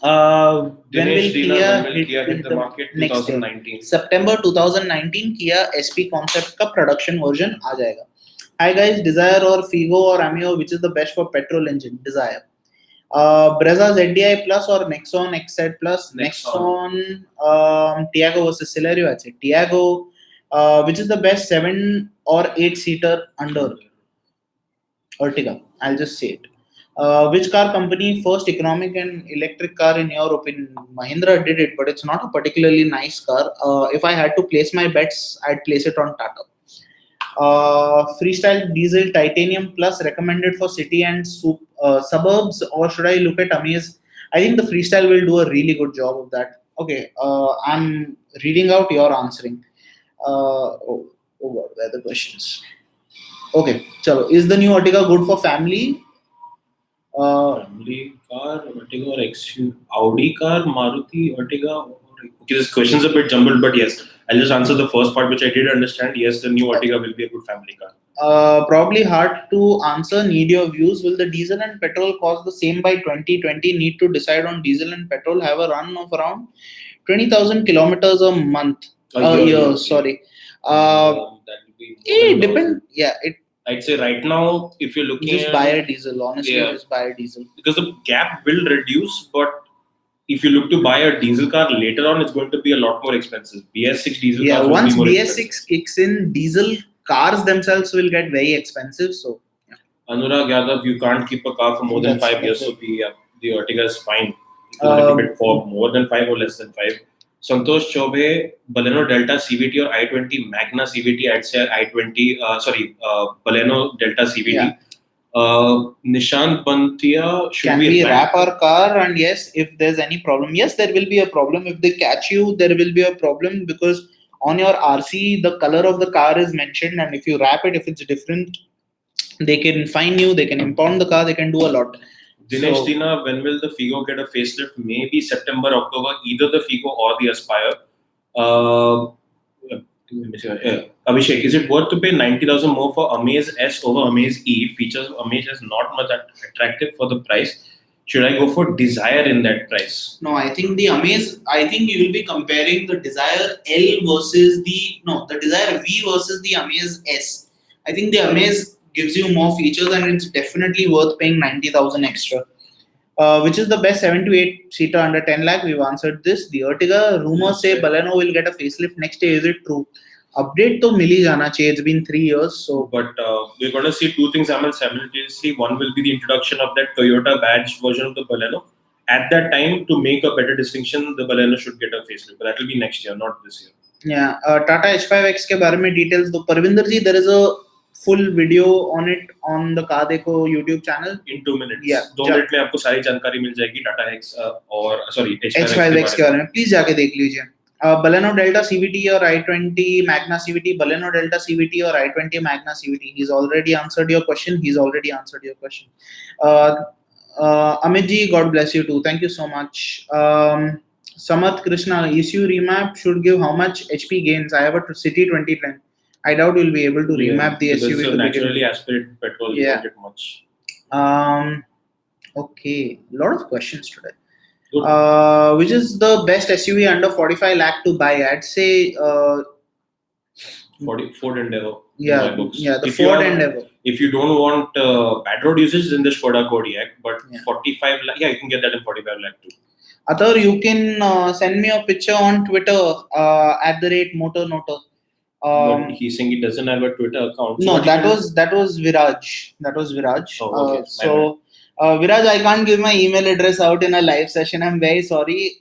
When will Kia hit the market? 2019. September 2019 Kia SP concept का production version आ जाएगा. Hi guys, Desire or Figo or Amio, which is the best for petrol engine? Desire. Brezza ZDI Plus or Nexon XZ Plus? Nexon. Tiago versus Celerio, I'd say Tiago. Which is the best 7 or 8 seater under Ertiga? I'll just say it. Which car company first economic and electric car in your opinion? Mahindra did it, but it's not a particularly nice car. If I had to place my bets, I'd place it on Tata. Freestyle diesel titanium plus recommended for city and suburbs, or should I look at Amaze? I think the Freestyle will do a really good job of that. Okay, I'm reading out, you're answering. Oh God, where are the questions? Okay, chalo. Is the new Ertiga good for family? Family car, Ertiga or XU, Audi car, Maruti, Ertiga. Okay, this question's a bit jumbled, but yes, I'll just answer the first part, which I did understand. Yes, the new Ertiga will be a good family car. Probably hard to answer. Need your views. Will the diesel and petrol cost the same by 2020? Need to decide on diesel and petrol. Have a run of around 20,000 kilometers a month. A year. Sorry. That will be. It depends. Yeah. I'd say right now, if you're looking just buy a diesel. Honestly, just buy a diesel. Because the gap will reduce, but if you look to buy a diesel car later on, it's going to be a lot more expensive. BS6 diesel cars will once be more BS6 expensive. kicks in, diesel cars themselves will get very expensive. So, yeah. Anurag Yadav, you can't keep a car for more than 5 years, so the Ertiga is fine. If you want to keep it for more than 5 or less than 5. Santosh Chobe, Baleno Delta CVT or i20 Magna CVT, I'd say i20, Baleno Delta CVT. Yeah. Nishant Bantia, should we wrap our car? And yes, if there's any problem, yes, there will be a problem. If they catch you, there will be a problem, because on your RC, the color of the car is mentioned, and if you wrap it, if it's different, they can fine you, they can impound the car, they can do a lot. Dinesh Dina, when will the Figo get a facelift? Maybe September, October, either the Figo or the Aspire. Abhishek, is it worth to pay 90,000 more for Amaze S over Amaze E? Features of Amaze is not much attractive for the price. Should I go for Desire in that price? No, I think the Amaze. I think you will be comparing the Desire L versus the Desire V versus the Amaze S. I think the Amaze gives you more features and it's definitely worth paying 90,000 extra. Which is the best 7 to 8 seater under 10 lakh? We've answered this. The Ertiga, rumors say Baleno will get a facelift next year. Is it true? Update to mili jana chahiye. It's been 3 years. So, but we're going to see two things happen simultaneously. One will be the introduction of that Toyota badge version of the Baleno. At that time, to make a better distinction, the Baleno should get a facelift. But that will be next year, not this year. Yeah. Tata H5X ke bare mein details. The Parvinder ji, there is a full video on it on the Car Dekho YouTube channel. In 2 minutes. Yeah. 2 minutes में आपको सारी जानकारी मिल जाएगी Tata X और sorry H5X के बारे में. Please जाके देख लीजिए. Baleno Delta CVT or i20 Magna CVT, Baleno Delta CVT or i20 Magna CVT. He's already answered your question. Amit ji, God bless you too. Thank you so much. Samath Krishna, ECU remap should give how much HP gains? I have a City 2010. I doubt you'll be able to remap the SUV. It's a naturally aspirated petrol. You don't get much. Okay, a lot of questions today. Which is the best SUV under 45 lakh to buy? I'd say Ford Endeavour. Yeah, the Ford Endeavour. If you don't want bad road usage, then the Skoda Kodiaq. But 45 lakh, you can get that in 45 lakh too. Athar, you can send me a picture on Twitter @MotorNoter. But he's saying he doesn't have a Twitter account. No, that was Viraj. Oh, okay. Viraj, I can't give my email address out in a live session. I'm very sorry.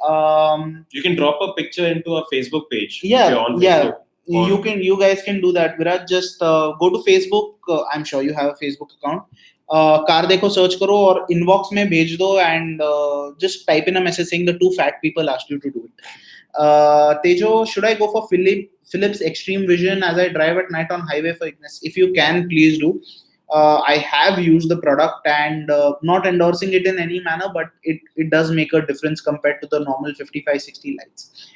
You can drop a picture into a Facebook page. Yeah, if you're on Facebook. You guys can do that. Viraj, just go to Facebook. I'm sure you have a Facebook account. Car Dekho search karo or inbox mein bhej do and just type in a message saying the two fat people asked you to do it. Tejo, should I go for Philips Extreme Vision as I drive at night on highway for Ignis? If you can, please do. I have used the product and not endorsing it in any manner, but it does make a difference compared to the normal 55-60 lights.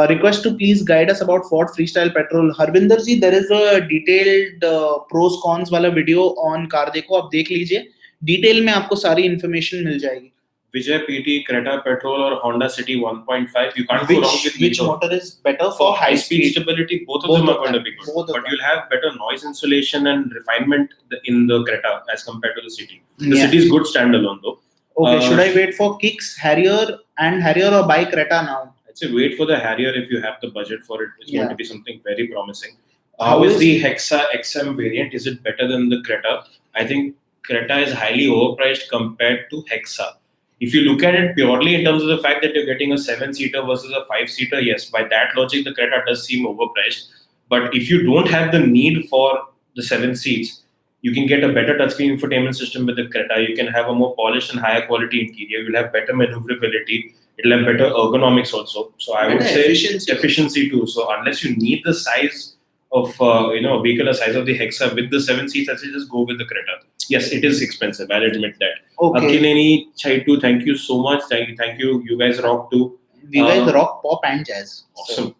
Request to please guide us about Ford Freestyle Petrol. Harvinder ji, there is a detailed pros cons वाला video on Car Dekho. आप देख लीजिए. Detail में आपको सारी information मिल जाएगी. Vijay PT, Creta Petrol or Honda City 1.5. You can't go wrong with which motor is better for high speed stability? Both of them are going to be good. But you'll have better noise insulation and refinement in the Creta as compared to the City. The City is good standalone though. Okay, should I wait for Kicks, Harrier or buy Creta now? I'd say wait for the Harrier if you have the budget for it. It's going to be something very promising. How is the Hexa XM variant? Is it better than the Creta? I think Creta is highly overpriced compared to Hexa. If you look at it purely in terms of the fact that you're getting a 7-seater versus a 5-seater, yes, by that logic, the Creta does seem overpriced. But if you don't have the need for the 7 seats, you can get a better touchscreen infotainment system with the Creta. You can have a more polished and higher quality interior. You'll have better maneuverability. It'll have better ergonomics also. So I would say efficiency too. So unless you need the size of a vehicle the size of the Hexa with the 7 seats, I say just go with the Creta. Yes, it is expensive. I'll admit that. Okay. Akineni Chaitu, thank you so much. Thank you. You guys rock too. You guys rock pop and jazz. Awesome.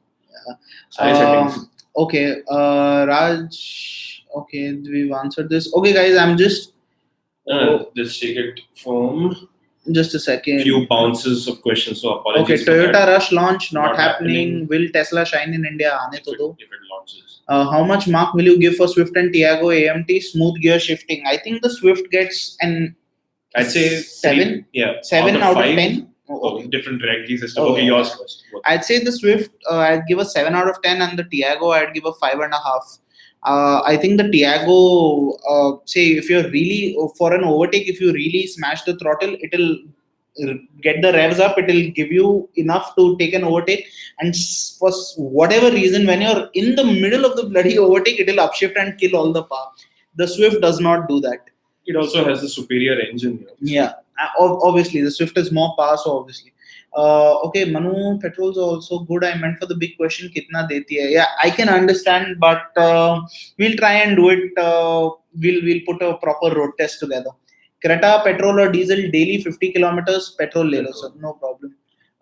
So, okay, Raj. Okay, we've answered this. Okay, guys, I'm just. Let's take it from. Just a second. Few bounces of questions. So apologies. Okay, Toyota Rush launch not happening. Will Tesla shine in India? If it launches. How much mark will you give for Swift and Tiago AMT smooth gear shifting? I think the Swift gets an. I'd say 7. 7 out of 10. Okay. Different ranking system. Okay, yours first. I'd say the Swift, I'd give a 7 out of 10, and the Tiago, I'd give a 5.5. I think the Tiago, say if you're really for an overtake, if you really smash the throttle, it'll get the revs up. It'll give you enough to take an overtake. And for whatever reason, when you're in the middle of the bloody overtake, it'll upshift and kill all the power. The Swift does not do that. It also has a superior engine here. Yeah, obviously the Swift is more power, so obviously. Okay, Manu, petrols are also good. I meant for the big question, kitna deti hai? Yeah, I can understand, but we'll try and do it. We'll put a proper road test together. Creta, petrol or diesel, daily 50 kilometers, petrol le lo, sir, no problem.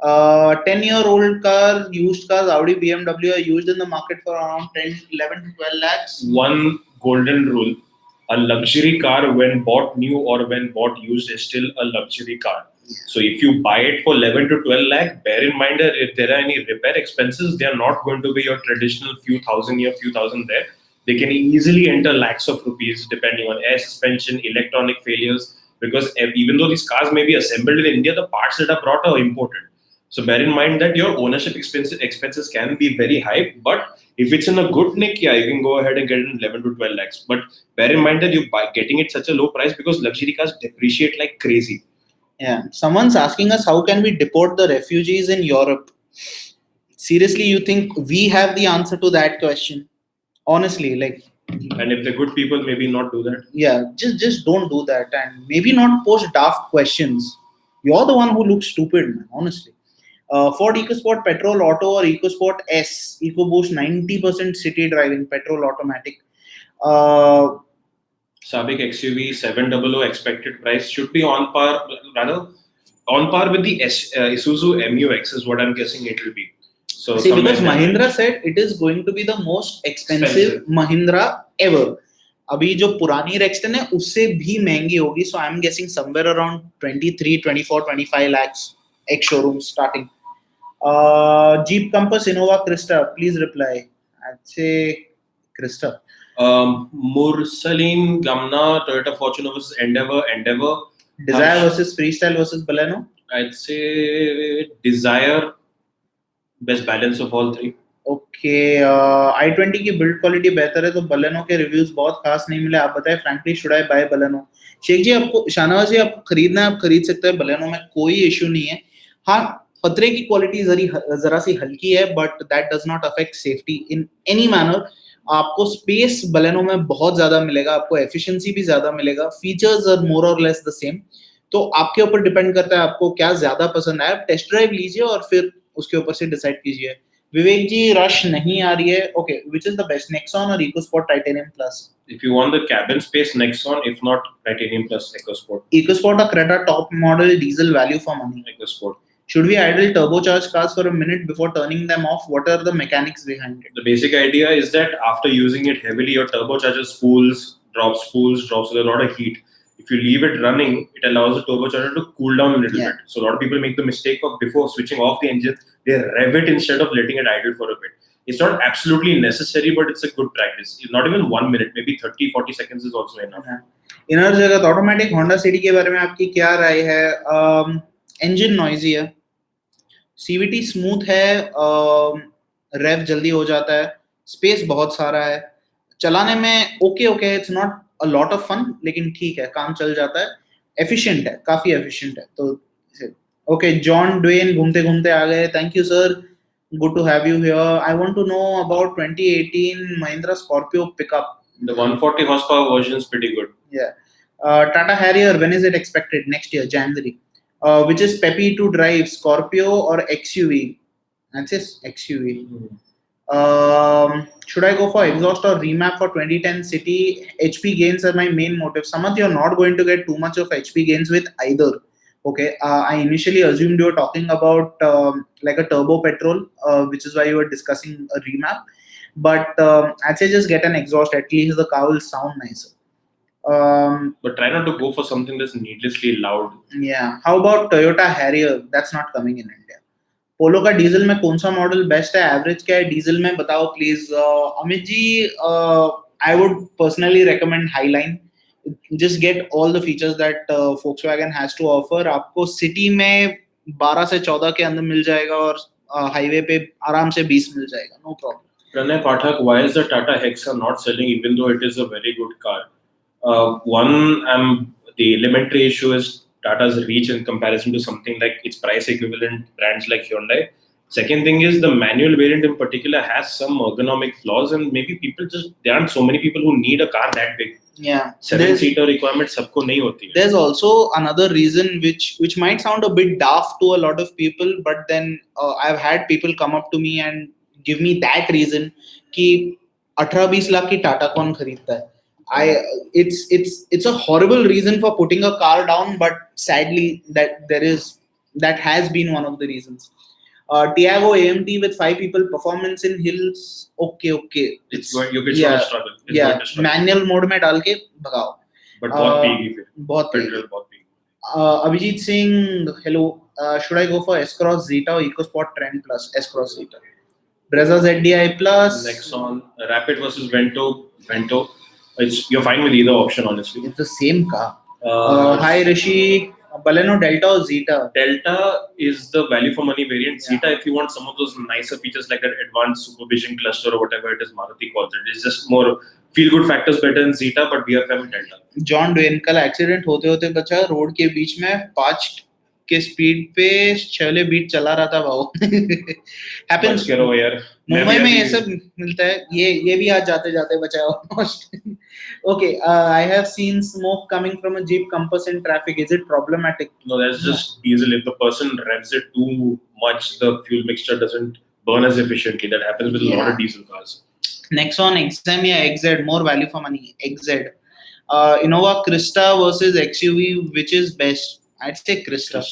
10-year-old car, used cars, Audi, BMW are used in the market for around 11 to 12 lakhs. One golden rule. a luxury car when bought new or when bought used is still a luxury car. So if you buy it for 11 to 12 lakh, bear in mind that if there are any repair expenses, they are not going to be your traditional few thousand here, few thousand there. They can easily enter lakhs of rupees depending on air suspension, electronic failures, because even though these cars may be assembled in India, the parts that are brought are imported. So bear in mind that your ownership expenses can be very high, but if it's in a good nick, yeah, you can go ahead and get it in 11 to 12 lakhs. But bear in mind that you're getting it such a low price because luxury cars depreciate like crazy. Yeah, someone's asking us how can we deport the refugees in Europe? Seriously, you think we have the answer to that question? Honestly, like. And if they're good people, maybe not do that. Yeah, just don't do that, and maybe not post daft questions. You're the one who looks stupid, man, honestly. Ford EcoSport Petrol Auto or EcoSport S EcoBoost 90% city driving petrol automatic. Sabiq XUV500 expected price should be on par with the Isuzu MUX is what I'm guessing it will be. So see, because Mahindra said it is going to be the most expensive Mahindra ever. अभी जो पुरानी Rexton है उससे भी महंगी होगी. So I'm guessing somewhere around 23, 24, 25 lakhs ex showroom starting. Jeep Compass, Innova, Crysta. Please reply. I'd say Crysta. Mursaleen, Gamna, Toyota Fortuner versus Endeavour. Desire versus Freestyle versus Baleno. I'd say Desire. Best balance of all three. Okay, i20 की build quality बेहतर है तो Baleno के reviews बहुत खास नहीं मिले. आप बताएं, frankly should I buy Baleno? Sheikh जी, आपको शाहनवाज जी आपको खरीदना है, आप खरीद सकते हैं. Baleno में कोई issue नहीं है. हाँ, पतरे की क्वालिटी जरा सी हल्की है, but that does not affect safety in any manner. आपको स्पेस Baleno में बहुत ज्यादा मिलेगा, आपको एफिशिएंसी भी ज्यादा मिलेगा, फीचर्स आर मोर और लेस द सेम. तो आपके ऊपर डिपेंड करता है आपको क्या ज्यादा पसंद है. आप टेस्ट ड्राइव लीजिए और फिर उसके ऊपर से डिसाइड कीजिए. विवेक जी, रश नहीं आ रही है. Okay, which is the best, Nexon और EcoSport titanium plus? If you want the cabin space, Nexon. If not, Titanium Plus EcoSport. EcoSport or Creta top model diesel value for money. EcoSport. Should we idle turbocharged cars for a minute before turning them off? What are the mechanics behind it? The basic idea is that after using it heavily, your turbocharger drops with a lot of heat. If you leave it running, it allows the turbocharger to cool down a little bit. So a lot of people make the mistake of before switching off the engine, they rev it instead of letting it idle for a bit. It's not absolutely necessary, but it's a good practice. Not even 1 minute, maybe 30-40 seconds is also enough. Inner जगह automatic Honda city के बारे में आपकी क्या राय है? Engine noisy है, CVT smooth है, रेव जल्दी हो जाता है, स्पेस बहुत सारा है, चलाने में okay, it's not a lot of fun, लेकिन ठीक है, काम चल जाता है, एफिशिएंट है, काफी एफिशिएंट है. तो ओके, जॉन ड्वेन घूमते घूमते आ गए. Thank you sir, good to have you here. I want to know about 2018 Mahindra Scorpio pickup. The 140 horsepower version is pretty good. Yeah. Tata Harrier, when is it expected? Next year, January. Which is peppy to drive, Scorpio or XUV? That's it, XUV. Should I go for exhaust or remap for 2010 City? HP gains are my main motive. Samath, you're not going to get too much of HP gains with either. Okay, I initially assumed you were talking about like a turbo petrol, which is why you were discussing a remap. But I'd say just get an exhaust. At least the car will sound nicer. But try not to go for something that's needlessly loud. Yeah. How about Toyota Harrier? That's not coming in India. Polo का diesel में कौन सा model best है? Average क्या है diesel में, बताओ please. Amit ji, I would personally recommend Highline. Just get all the features that Volkswagen has to offer. आपको सिटी में 12 से 14 के अंदर मिल जाएगा और हाईवे पे आराम से 20 मिल जाएगा. No problem. Pranay Pathak, why is the Tata Hexa not selling even though it is a very good car? One, the elementary issue is Tata's reach in comparison to something like its price equivalent brands like Hyundai. Second thing is the manual variant in particular has some ergonomic flaws, and maybe there aren't so many people who need a car that big. Yeah, 7-seater requirement सबको नहीं होती है. There's also another reason which might sound a bit daft to a lot of people, but then I've had people come up to me and give me that reason कि 18-20 लाख की टाटा कौन खरीदता है. It's a horrible reason for putting a car down, but sadly that has been one of the reasons. Tiago AMT with 5 people, performance in hills. Okay. It's going to struggle. It's going to struggle. Manual mode में डाल के भगाओ. But बहुत piggy फिर. बहुत petrol बहुत piggy. Abhijit Singh, hello. Should I go for S-Cross Zeta or EcoSport Trend Plus? S-Cross Zeta. Brezza ZDI Plus. Nexon, Rapid versus Vento. You're fine with either option, honestly. It's the same car. Hi Rishi. Baleno Delta or Zeta? Delta is the value for money variant. Zeta, if you want some of those nicer features like that advanced supervision cluster or whatever it is Maruti calls it, it's just more feel good factors better in Zeta, but we are fine with Delta. John Dwayne, कल accident होते होते बचा road के बीच में 5 के speed पे 6 beat चला रहा था भाव. हैपेंस करो यार. मुंबई में ये सब मिलता है. ये भी आज जाते जाते बचा almost. Okay, I have seen smoke coming from a Jeep Compass in traffic. Is it problematic? No, that's just diesel. If the person revs it too much, the fuel mixture doesn't burn as efficiently. That happens with a lot of diesel cars. Nexon XM या XZ, more value for money. XZ. Innova Crysta versus XUV, which is best? I'd say Crysta.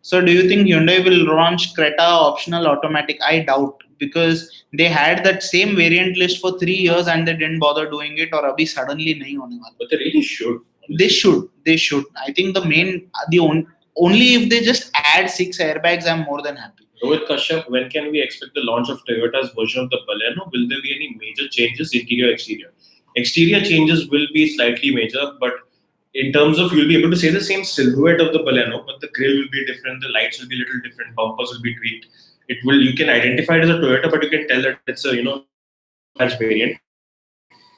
So do you think Hyundai will launch Creta optional automatic? I doubt, because they had that same variant list for 3 years and they didn't bother doing it, or abhi suddenly nahi hone wala. But they really should. They should. I think only if they just add 6 airbags, I'm more than happy. Rohit Kashyap, when can we expect the launch of Toyota's version of the Baleno? Will there be any major changes, interior, exterior? Exterior changes will be slightly major, but in terms of, you'll be able to say the same silhouette of the Baleno, but the grille will be different, the lights will be a little different, bumpers will be tweaked. You can identify it as a Toyota, but you can tell that it's a, hatch variant.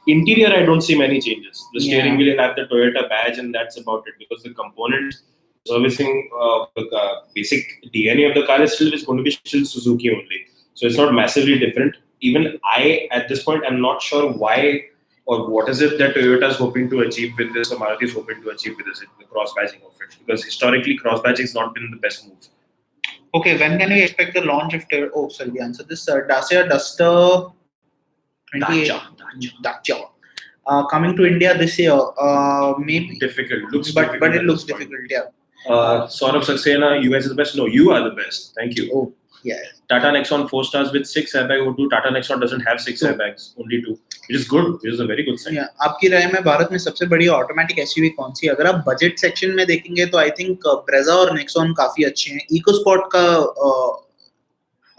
Interior, I don't see many changes. The steering wheel will have the Toyota badge, and that's about it, because the components servicing the basic DNA of the car is going to be still Suzuki only. So it's not massively different. Even I, at this point, I'm not sure why or what is it that Toyota is hoping to achieve with this, or Maruti is hoping to achieve with this, the cross-badging of it. Because historically, cross-badging has not been the best move. Okay, when can we expect the launch of Toyota? Oh, sorry, we answered this. Dacia Duster 28. Dacia. Coming to India this year, maybe. Difficult. But it looks difficult, yeah. Saurabh Saxena, US is the best. No, you are the best. Thank you. Oh, yeah. Tata Nexon 4 stars with 6 airbags. Tata Nexon doesn't have 6 airbags, only 2. Which is good. Which is a very good sign. Yeah. आपकी राय में भारत में सबसे बड़ी automatic SUV कौन सी? अगर आप budget section में देखेंगे तो आई थिंक ब्रेजा और नेक्सॉन काफी अच्छे हैं. इकोस्पोर्ट का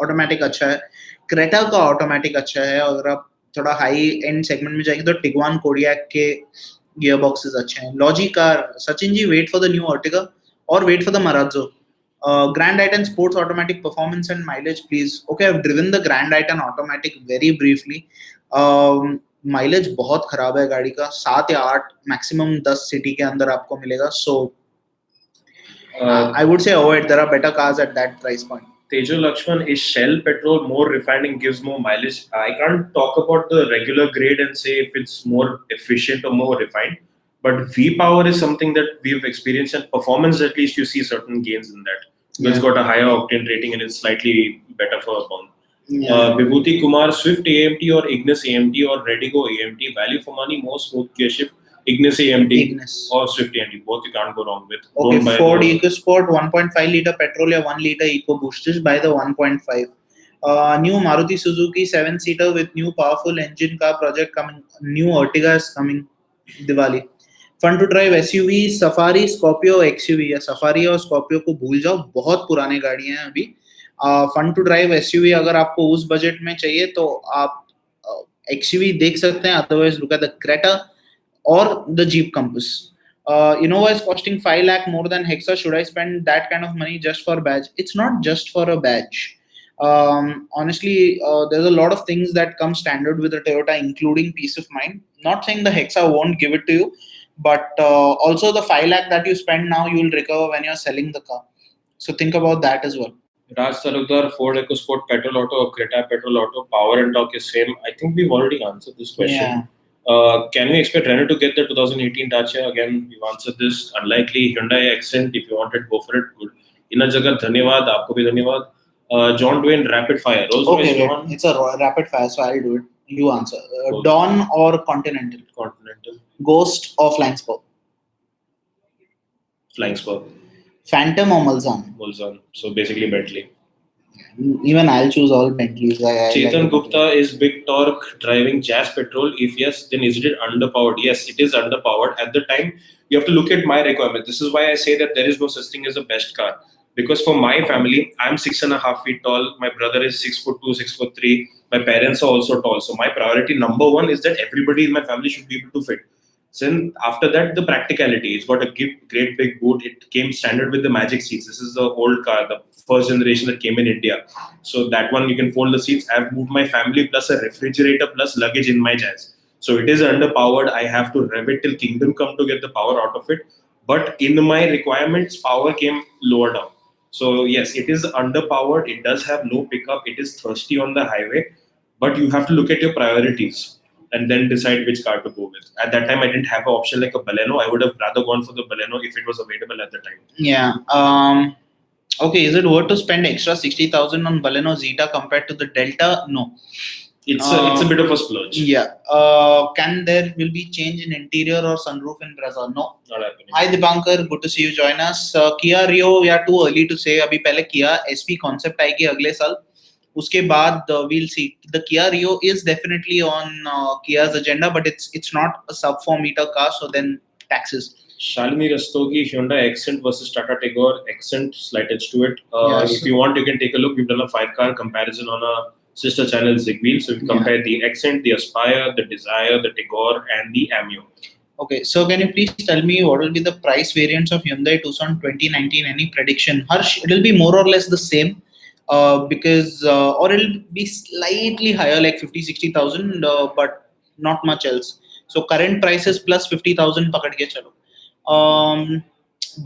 ऑटोमेटिक अच्छा है. क्रेटा का ऑटोमेटिक अच्छा है. अगर आप थोड़ा हाई एंड सेगमेंट में जाएंगे तो टिगवान कोडियक के गियर बॉक्सेस अच्छे हैं. Lodgy car, Sachin ji, wait for the new Ertiga or wait for the Marazzo. Grand i10 sports automatic performance and mileage, please. Okay, I've driven the Grand i10 automatic very briefly. Mileage बहुत खराब है गाड़ी का. 7 या 8 maximum 10 city के अंदर आपको मिलेगा. So I would say avoid. There are better cars at that price point. Tejo Lakshman, is Shell petrol more refined and gives more mileage? I can't talk about the regular grade and say if it's more efficient or more refined. But V-Power is something that we've experienced, and performance, at least you see certain gains in that. It's got a higher octane rating and it's slightly better for a pound. Vibhuti Kumar, Swift AMT or Ignis AMT or Redigo AMT, value for money, more smooth gear shift, Ignis AMT or Swift AMT, both you can't go wrong with. Okay, Ford EcoSport 1.5 litre petrol or 1 litre EcoBoost, just buy the 1.5. New Maruti Suzuki 7-seater with new powerful engine car project coming. New Ertiga is coming, Diwali. Fun to drive SUV, Safari, Scorpio, XUV. या Safari और Scorpio को भूल जाओ, बहुत पुराने गाड़ियां हैं अभी. फन टू ड्राइव एसयूवी अगर आपको उस बजट में चाहिए तो आप एक्सयूवी देख सकते हैं. Otherwise look at the Creta और the Jeep Compass. Innova is costing 5 lakh more than Hexa. Should I spend that kind of money just for badge? It's not just for a badge. Honestly, there's a lot of things that come standard with a Toyota, including peace of mind. Not saying the Hexa won't give it to you, but also the 5 lakh that you spend now, you will recover when you're selling the car. So think about that as well. Raj Tarukdar, Ford EcoSport petrol auto or Creta petrol auto, power and torque is same. I think we've already answered this question. Can we expect Renault to get the 2018 Dacia? Again, we've answered this. Unlikely. Hyundai Accent, if you want it, go for it. Good. Ina Jagat, dhanyawad. Aapko bhi dhanyawad. John Dwayne, rapid fire. Okay, it's a rapid fire, so I'll do it. You answer. Dawn or Continental? Continental. Ghost or Flying Spur? Flying Spur. Phantom or Mulsanne? Mulsanne. So basically Bentley. Even I'll choose all Bentleys. I like Chetan the Gupta is big torque driving Jazz petrol. If yes, then is it underpowered? Yes, it is underpowered. At the time, you have to look at my requirement. This is why I say that there is no such thing as a best car. Because for my family, I'm 6.5 feet tall. My brother is 6'2", 6'3". My parents are also tall. So my priority number one is that everybody in my family should be able to fit. Then after that, the practicality. It's got a great big boot. It came standard with the magic seats. This is the old car, the first generation that came in India. So that one you can fold the seats. I've moved my family plus a refrigerator plus luggage in my Jazz. So it is underpowered. I have to rev it till kingdom come to get the power out of it. But in my requirements, power came lower down. So yes, it is underpowered. It does have low pickup. It is thirsty on the highway. But you have to look at your priorities and then decide which car to go with. At that time, I didn't have an option like a Baleno. I would have rather gone for the Baleno if it was available at the time. Yeah. Okay. Is it worth to spend extra 60,000 on Baleno Zeta compared to the Delta? No. It's a bit of a splurge. Yeah. Can there will be change in interior or sunroof in Brezza? No. Not happening. Hi Dipankar, good to see you join us. Kia Rio, we are too early to say. अभी पहले Kia SP concept आएगी अगले साल. उसके बाद we'll see. The Kia Rio is definitely on Kia's agenda, but it's not a sub 4 meter car, so then taxes. Shalini Rastogi, Hyundai Accent versus Tata Tiago Accent, slight edge to it. Yes. If you want, you can take a look. We've done a 5-car comparison on a sister channel, Zigwheel. So we compare the Accent, the Aspire, the Desire, the Tigor, and the Amio. Okay, so can you please tell me what will be the price variants of Hyundai Tucson 2019? Any prediction? Harsh, it will be more or less the same. Because or it'll be slightly higher, like 50-60,000, but not much else. So current prices plus 50,000 पकड़ के चलो.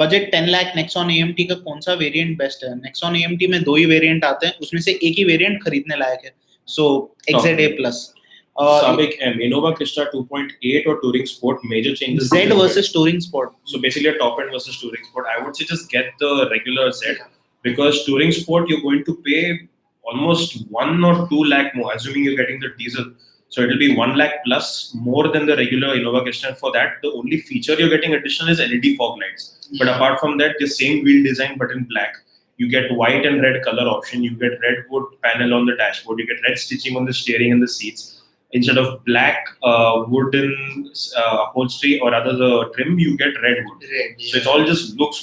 Budget 10 lakh Nexon AMT का कौन सा variant best है? Nexon AMT में 2 ही variant आते हैं, उसमें से एक ही वेरिएंट खरीदने लायक है. So XZA plus. Sabiq M, Innova Crysta 2.8 or Touring Sport, major changes. Z versus Touring Sport. So basically a top end versus Touring Sport. I would say just get the regular Z. Because Touring Sport, you're going to pay almost 1 or 2 lakh more, assuming you're getting the diesel. So it'll be 1 lakh plus more than the regular Innova Crysta. For that, the only feature you're getting additional is LED fog lights. But apart from that, the same wheel design but in black. You get white and red color option. You get red wood panel on the dashboard. You get red stitching on the steering and the seats. Instead of black wooden upholstery or rather the trim, you get red wood. Red, yeah. So it's all just looks.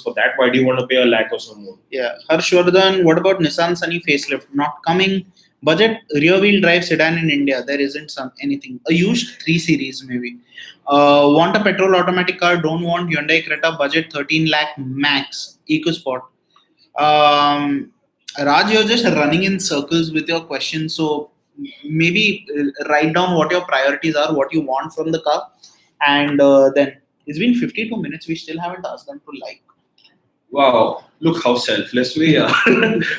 For that, why do you want to pay a lakh or so more? Yeah. Harshvardhan, what about Nissan Sunny facelift? Not coming. Budget rear wheel drive sedan in India. There isn't anything. A used 3 Series maybe. Want a petrol automatic car? Don't want Hyundai Creta. Budget 13 lakh max. EcoSport. Raj, you're just running in circles with your question. So maybe write down what your priorities are, what you want from the car, and then it's been 52 minutes. We still haven't asked them to like. Wow, look how selfless we are.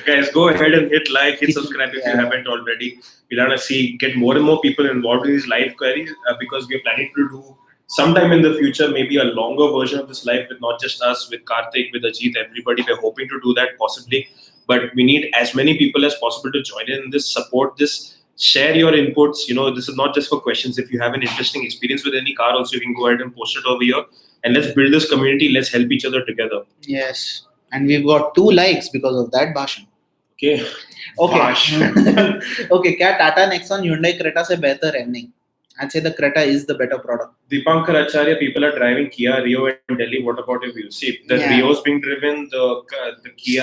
Guys, go ahead and hit like, hit subscribe if you haven't already. We want to get more and more people involved in these live queries because we're planning to do sometime in the future maybe a longer version of this live with not just us, with Karthik, with Ajit, everybody. We're hoping to do that possibly, but we need as many people as possible to join in this, support this. Share your inputs. This is not just for questions. If you have an interesting experience with any car also, you can go ahead and post it over here. And let's build this community. Let's help each other together. Yes. And we've got 2 likes because of that Bhashan. Okay. Okay. क्या Tata Nexon Hyundai Creta से बेहतर है? नहीं. I'd say the Creta is the better product. Dipankar Acharya, people are driving Kia Rio in Delhi. What about your view? See, the Rio is being driven, the Kia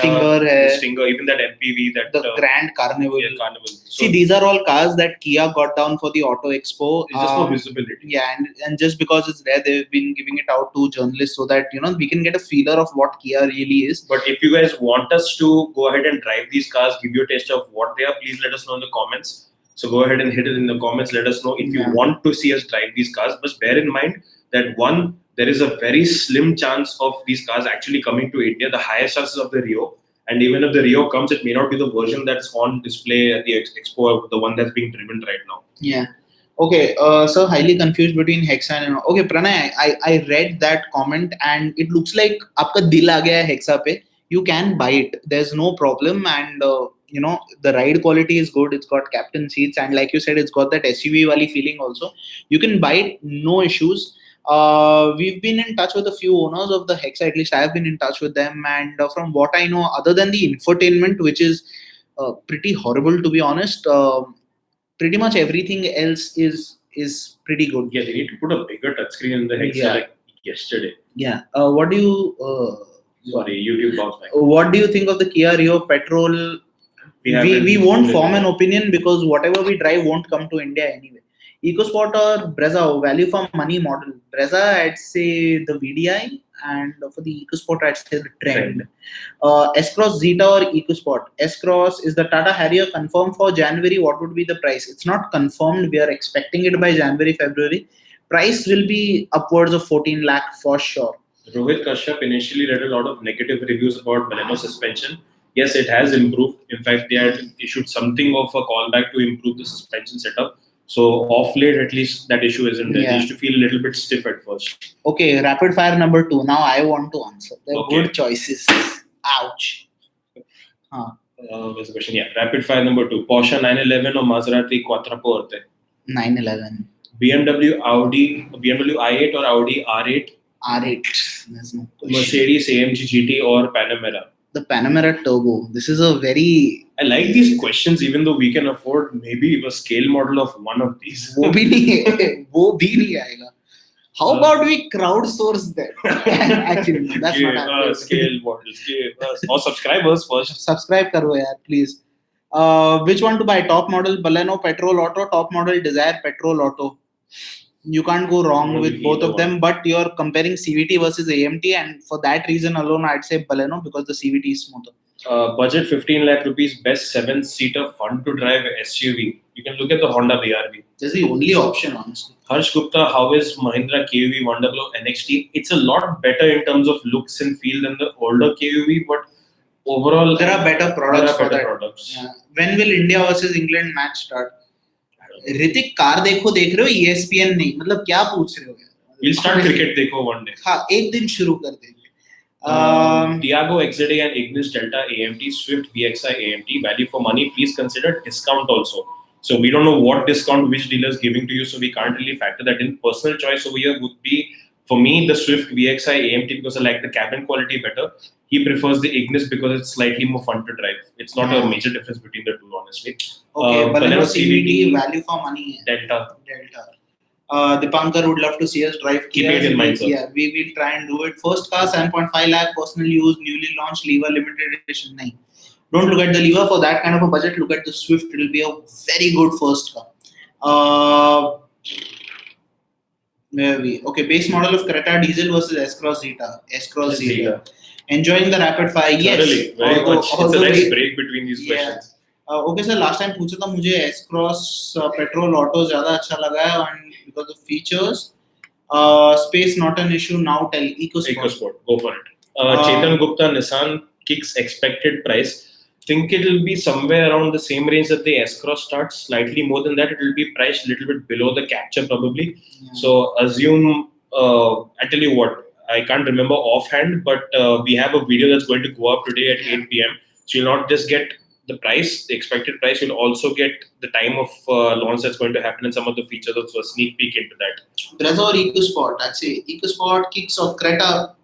Stinger, even that MPV, the Grand Carnival. Yeah, Carnival. So, see, these are all cars that Kia got down for the Auto Expo. It's just for visibility. Yeah, and just because it's there, they've been giving it out to journalists so that we can get a feeler of what Kia really is. But if you guys want us to go ahead and drive these cars, give you a taste of what they are, please let us know in the comments. So go ahead and hit it in the comments. Let us know if you want to see us drive these cars. But bear in mind that one, there is a very slim chance of these cars actually coming to India. The highest chances of the Rio. And even if the Rio comes, it may not be the version that's on display at the Expo, the one that's being driven right now. Yeah. Okay. So highly confused between Hexa and... Okay, Pranay, I read that comment and it looks like आपका दिल आ गया है Hexa पे. You can buy it. There's no problem. And... the ride quality is good. It's got captain seats, and like you said, it's got that SUV wali feeling also. You can buy it, no issues. We've been in touch with a few owners of the Hexa, at least I have been in touch with them, and from what I know, other than the infotainment, which is pretty horrible to be honest, pretty much everything else is pretty good. Yeah, they need to put a bigger touchscreen in the Hexa like yesterday. Yeah. What do you? Sorry, YouTube bounced back. What do you think of the Kia Rio petrol? We won't form an opinion because whatever we drive won't come to India anyway. EcoSport or Brezza, value for money model. Brezza, I'd say the VDI, and for the EcoSport, I'd say the Trend. S-Cross Zeta or EcoSport. S-Cross is the Tata Harrier confirmed for January. What would be the price? It's not confirmed. We are expecting it by January, February. Price will be upwards of 14 lakh for sure. Rohit Kashyap initially read a lot of negative reviews about Baleno suspension. Yes, it has improved. In fact, they had issued something of a callback to improve the suspension setup. So off late, at least that issue isn't there. They used to feel a little bit stiff at first. Okay, rapid fire number 2. Now I want to answer. They're good choices. Ouch. Where's the question? Yeah, rapid fire number 2. Porsche 911 or Maserati Quattroporte? 911. BMW i8 or Audi R8? R8. There's no question. Mercedes AMG GT or Panamera? The Panamera Turbo. This is a very... I like these questions even though we can afford maybe a scale model of one of these. वो भी नहीं आएगा. How about we crowdsource that? Actually, that's not happening. Scale models. Or subscribers first. Subscribe karo yaar, please. Which one to buy? Top model Baleno petrol auto, top model Desire petrol auto. You can't go wrong with both of them, but you're comparing CVT versus AMT, and for that reason alone, I'd say Baleno because the CVT is smoother. Budget 15 lakh rupees, best 7-seater, fun to drive SUV. You can look at the Honda BRV. That's the only option, honestly. Harsh Gupta, how is Mahindra KUV100 NXT? It's a lot better in terms of looks and feel than the older KUV, but overall, there are better products for that. Yeah. When will India versus England match start? Hrithik car देख रहे हो ESPN नहीं मतलब क्या पूछ रहे हो यार? We'll start cricket देखो one day. हाँ एक दिन शुरू कर देंगे. Tiago XZA and Ignis Delta AMT, Swift VXI AMT, value for money. Please consider discount also. So we don't know what discount which dealer is giving to you, so we can't really factor that in. Personal choice over here would be for me the Swift VXI AMT because I like the cabin quality better. He prefers the Ignis because it's slightly more fun to drive. It's not a major difference between the two, honestly. Okay, Baleno CVT, value for money. Delta. Dipankar would love to see us drive. Keep it in mind, sir. Yeah, we will try and do it. First car, 7.5 lakh, personal use, newly launched, Lever limited edition. Nahin. Don't look at the Lever for that kind of a budget. Look at the Swift. It will be a very good first car. Where are we? Okay, base model of Creta diesel versus S-Cross Zeta. S-Cross Zeta. Enjoying the rapid fire. Yes. Totally. Very much. It's a nice break between these questions. Okay sir, last time पूछा था मुझे S-Cross petrol auto ज़्यादा अच्छा लगा है and because of features, space not an issue. Now tell EcoSport. Go for it. Chetan Gupta, Nissan Kicks expected price. Think it will be somewhere around the same range that the S-Cross starts. Slightly more than that, it will be priced a little bit below the Capture probably. Yeah. So assume. I tell you what. I can't remember offhand, but we have a video that's going to go up today at 8 p.m. So you'll not just get the price, the expected price, you'll also get the time of launch that's going to happen and some of the features, also a sneak peek into that. Brezza or EcoSport? I'd say EcoSport, Kicks or Creta.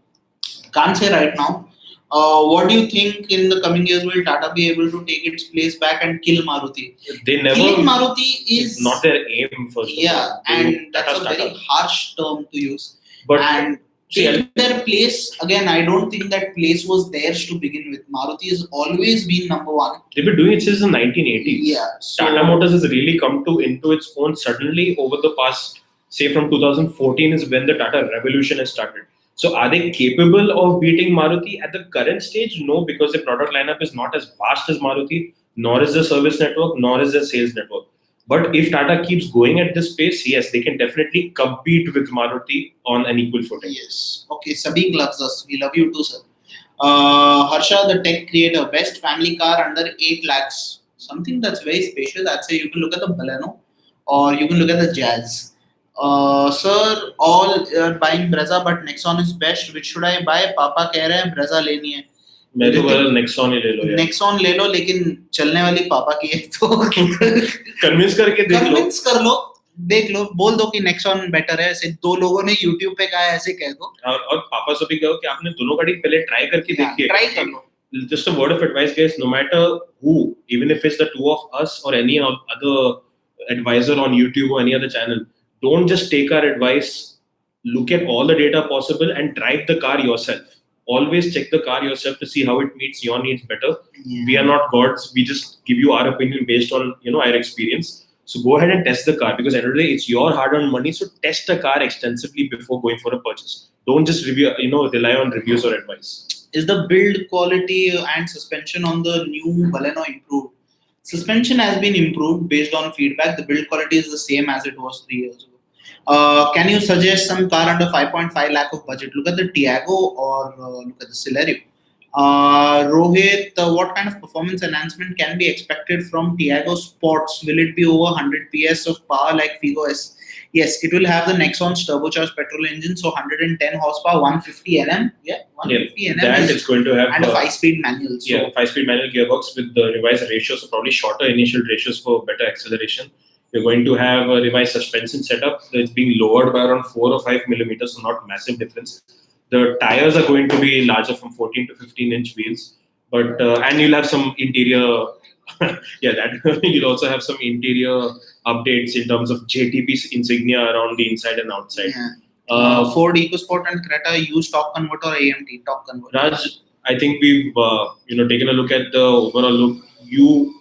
Can't say right now. What do you think in the coming years will Tata be able to take its place back and kill Maruti? Killing Maruti is not their aim first. Yeah, and that's a very harsh term to use. But their place, again, I don't think that place was theirs to begin with. Maruti has always been number one. They've been doing it since the 1980s. Yeah. So Tata Motors has really come into its own suddenly over the past, say from 2014 is when the Tata revolution has started. So are they capable of beating Maruti at the current stage? No, because the product lineup is not as vast as Maruti, nor is the service network, nor is the sales network. But if Tata keeps going at this pace, yes, they can definitely compete with Maruti on an equal footing. Yes. Okay, Sabik loves us. We love you too, sir. Harsha, the tech creator, best family car under 8 lakhs. Something that's very spacious. I'd say you can look at the Baleno or you can look at the Ciaz. Sir, all are buying Brezza, but Nexon is best. Which should I buy? Papa कह रहे हैं Brezza लेनी है. मैं तो बोला Nexon ही ले लो यार. Nexon ले लो, लेकिन चलने वाली पापा की है तो convince करके देख लो. Convince कर लो. देख लो, बोल दो कि नेक्सॉन बेटर है, ऐसे 2 लोगों ने YouTube पे कहा है, ऐसे कह दो। और पापा से भी कहो कि आपने दोनों गाड़ी पहले ट्राई करके देखिए, ट्राई कर लो। just a word of advice, guys. No matter who, even if it's the two of us or any other advisor on YouTube or any other channel, don't just take our advice. Look at all the data possible and drive the car yourself. Always check the car yourself to see how it meets your needs better. We are not gods. We just give you our opinion based on our experience. So go ahead and test the car, because at the end of the day, it's your hard-earned money. So test the car extensively before going for a purchase. Don't just rely on reviews or advice. Is the build quality and suspension on the new Baleno improved? Suspension has been improved based on feedback. The build quality is the same as it was 3 years ago. Can you suggest some car under 5.5 lakh of budget? Look at the Tiago or look at the Celerio. Rohit, what kind of performance enhancement can be expected from Tiago Sports? Will it be over 100 PS of power like Figo S? Yes, it will have the Nexon's turbocharged petrol engine, so 110 horsepower, 150 Nm. Yeah, 150 Nm. That it's going to have and a 5-speed manual. So. Yeah, 5-speed manual gearbox with the revised ratios, so probably shorter initial ratios for better acceleration. You're going to have a revised suspension setup. It's being lowered by around 4 or 5 millimeters, so not massive difference. The tires are going to be larger, from 14 to 15-inch wheels, but and you'll have some interior. You'll also have some interior updates in terms of JTP's insignia around the inside and outside. Yeah. Ford EcoSport and Creta use torque converter or AMT torque converter? Raj, I think we've taken a look at the overall look.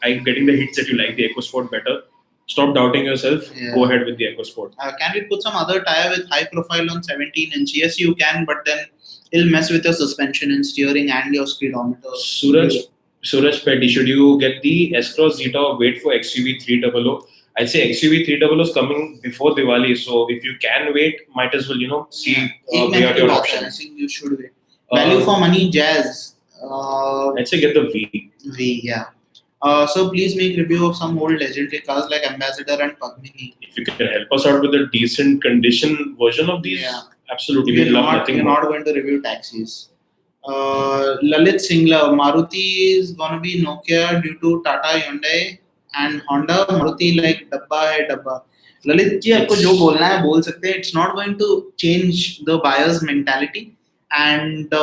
I'm getting the hits that you like the EcoSport better. Stop doubting yourself. Yeah. Go ahead with the EcoSport. Can we put some other tire with high profile on 17-inch? Yes, you can, but then it'll mess with your suspension and steering and your speedometer. Suraj Petty, should you get the S-Cross Zeta or wait for XUV300? I'd say XUV300 is coming before Diwali, so if you can wait, might as well, see weigh out your options. I think you should wait. Value for money, Ciaz. I'd say get the V. Yeah. So please make review of some old legendary cars like Ambassador and Padmini. If you can help us out with a decent condition version of these, absolutely. We're not going to review taxis. Lalit Singla, Maruti is gonna be Nokia due to Tata, Hyundai and Honda. Maruti like dabba hai dabba. Lalit ji, आपको जो बोलना है बोल सकते हैं. It's not going to change the buyer's mentality. And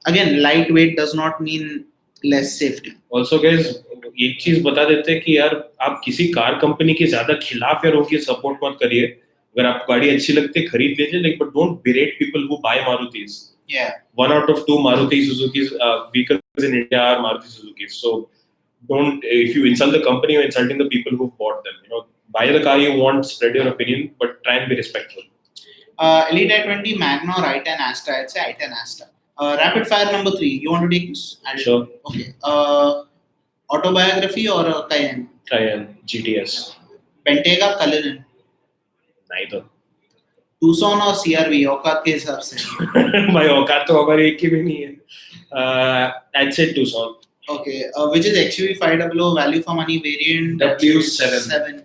again, lightweight does not mean less safety. Also, guys, एक चीज बता देते हैं कि यार आप किसी कार कंपनी के ज्यादा खिलाफ या उनकी सपोर्ट मत करिए. अगर आपको गाड़ी अच्छी लगती है खरीद लीजिए, लेकिन but don't berate people who buy Marutis. Yeah. 1 out of 2 Maruti Suzuki's vehicles in India are Maruti Suzuki. So don't, if you insult the company, you're insulting the people who bought them. Buy the car you want, spread your opinion, but try and be respectful. Elite i20, Magna or i10 Astra? I'd say i10 Astra. Rapid fire number 3. You want to take this? Sure. Okay. Autobiography or Cayenne? Cayenne, GTS. Bentayga, Cullinan? Neither. Tucson और CRV औकात के हिसाब से? भाई औकात तो हमारी एक ही भी नहीं है. I'd say Tucson. Okay. Which is XUV500 value for money variant? W7.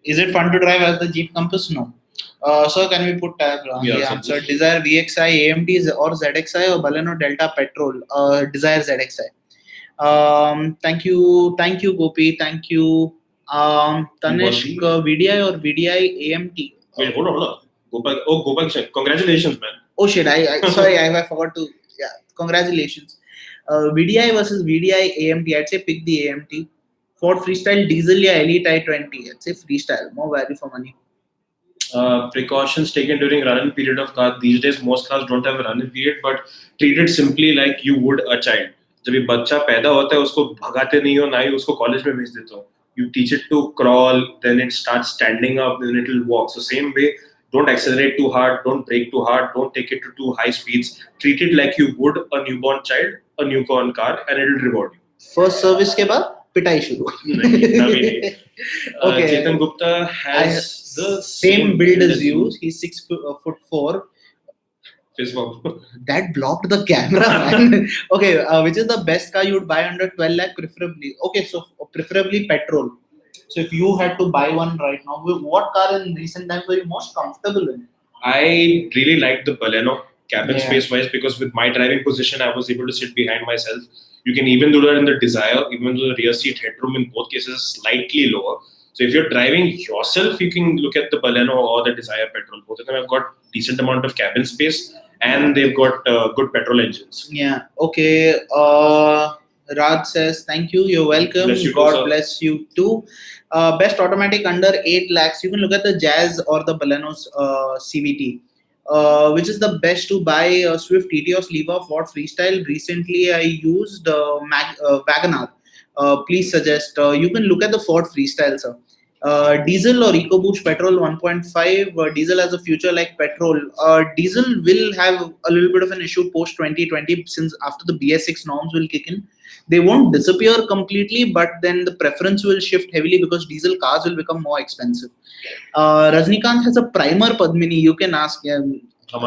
Is it fun to drive as the Jeep Compass? No. Sir, can we put tag? So Desire VXI, AMT or ZXI or Baleno Delta Petrol? Desire ZXI. Thank you, Gopi. Thank you. Tanishk, VDI or VDI AMT? Wait, hold on. Gopal, congratulations, man. Oh shit, sorry, I forgot to. Yeah, congratulations. VDI versus VDI AMT. I'd say pick the AMT. Ford Freestyle Diesel या Elite i20. I'd say Freestyle, more value for money. Precautions taken during run-in period of car. These days, most cars don't have a run-in period, but treat it simply like you would a child. जब ये बच्चा पैदा होता है उसको भगाते नहीं हो, ना ही उसको कॉलेज में भेज देते हो. You teach it to crawl, then it starts standing up, then it will walk. So same way, don't accelerate too hard, don't brake too hard, don't take it to too high speeds. Treat it like you would a newborn child, a newborn car, and it will reward you. First service के बाद पिटाई शुरू. Okay. Chetan Gupta has the same build as you. He's 6'4". That blocked the camera, man. Okay, which is the best car you would buy under 12 lakh preferably? Okay, so preferably petrol. So if you had to buy one right now, what car in recent times were you most comfortable in? I really liked the Baleno cabin space wise, because with my driving position, I was able to sit behind myself. You can even do that in the Desire, even though the rear seat headroom in both cases is slightly lower. So if you're driving yourself, you can look at the Baleno or the Desire petrol. Both of them have got decent amount of cabin space and they've got good petrol engines. Yeah. Okay. Raj says, thank you. You're welcome. Bless you, God sir. bless you too. Best automatic under 8 lakhs. You can look at the Ciaz or the Baleno's CVT. Which is the best to buy? Swift, Etios, Leva, Ford Freestyle. Recently, I used Wagoner. Please suggest. You can look at the Ford Freestyle, sir. Diesel or EcoBoost petrol 1.5. Diesel has a future like petrol. Diesel will have a little bit of an issue post 2020 since after the BS6 norms will kick in. They won't disappear completely, but then the preference will shift heavily because diesel cars will become more expensive. Rajnikant has a primer Padmini. You can ask him.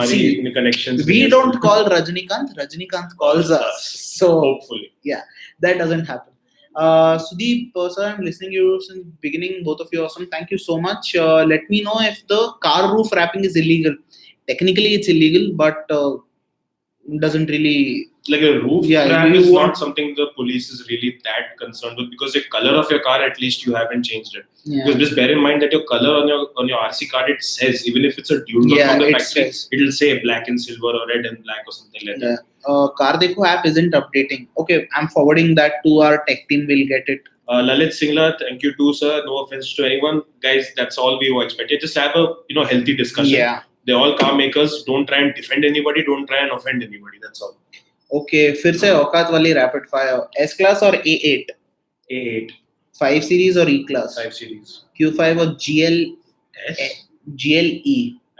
See, connections. We don't call Rajnikant. Rajnikant calls us. So hopefully, yeah, that doesn't happen. Sudeep, sir, I'm listening to you since beginning. Both of you awesome. Thank you so much. Let me know if the car roof wrapping is illegal. Technically, it's illegal, but doesn't really. Like a roof wrap is not something the police is really that concerned with because the color of your car, at least you haven't changed it. Yeah. Because just bear in mind that your color on your RC card, it says, even if it's a dual from the factory, it'll say black and silver or red and black or something like that. Car Dekho app isn't updating. Okay, I'm forwarding that to our tech team. We'll get it. Lalit Singla, thank you too, sir. No offense to anyone, guys. That's all we were expecting. Just have a healthy discussion. Yeah. They're all car makers. Don't try and defend anybody. Don't try and offend anybody. That's all. Okay, फिर से औकात वाली rapid fire. S-Class or A8? A8. 5 Series or E-Class? 5 Series. Q5 or GLE?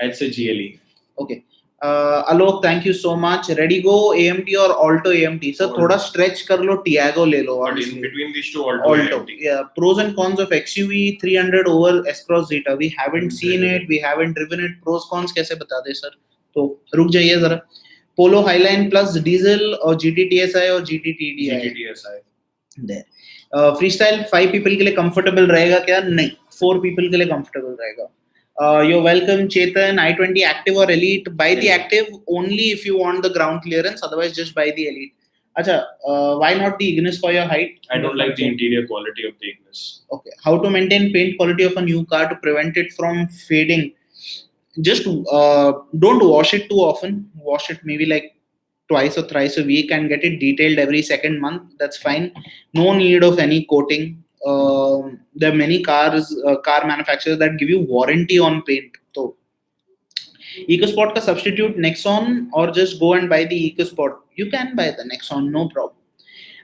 I'd say GLE. Okay. Alok, thank you so much. Ready go AMT or Alto AMT? Sir, थोड़ा stretch कर लो, Tiago ले लो. But in between these two, Alto AMT. Yeah. Pros and cons of XUV500 over S-Cross Zeta. We haven't seen it. We haven't driven it. Pros cons कैसे बता दे sir? तो रुक जाइए जरा. Polo Highline plus diesel or GT TSI or GT TDI? GT TSI. There. Freestyle 5 people के लिए comfortable रहेगा क्या? नहीं. 4 people के लिए comfortable रहेगा. You're welcome, Chetan. i20 Active or Elite? Buy the Active only if you want the ground clearance. Otherwise, just buy the Elite. Acha, why not the Ignis for your height? I don't like the interior quality of the Ignis. Okay. How to maintain paint quality of a new car to prevent it from fading? Just don't wash it too often. Wash it maybe like twice or thrice a week and get it detailed every second month. That's fine. No need of any coating. There are many car manufacturers that give you warranty on paint. So, EcoSport ka substitute Nexon or just go and buy the EcoSport. You can buy the Nexon, no problem.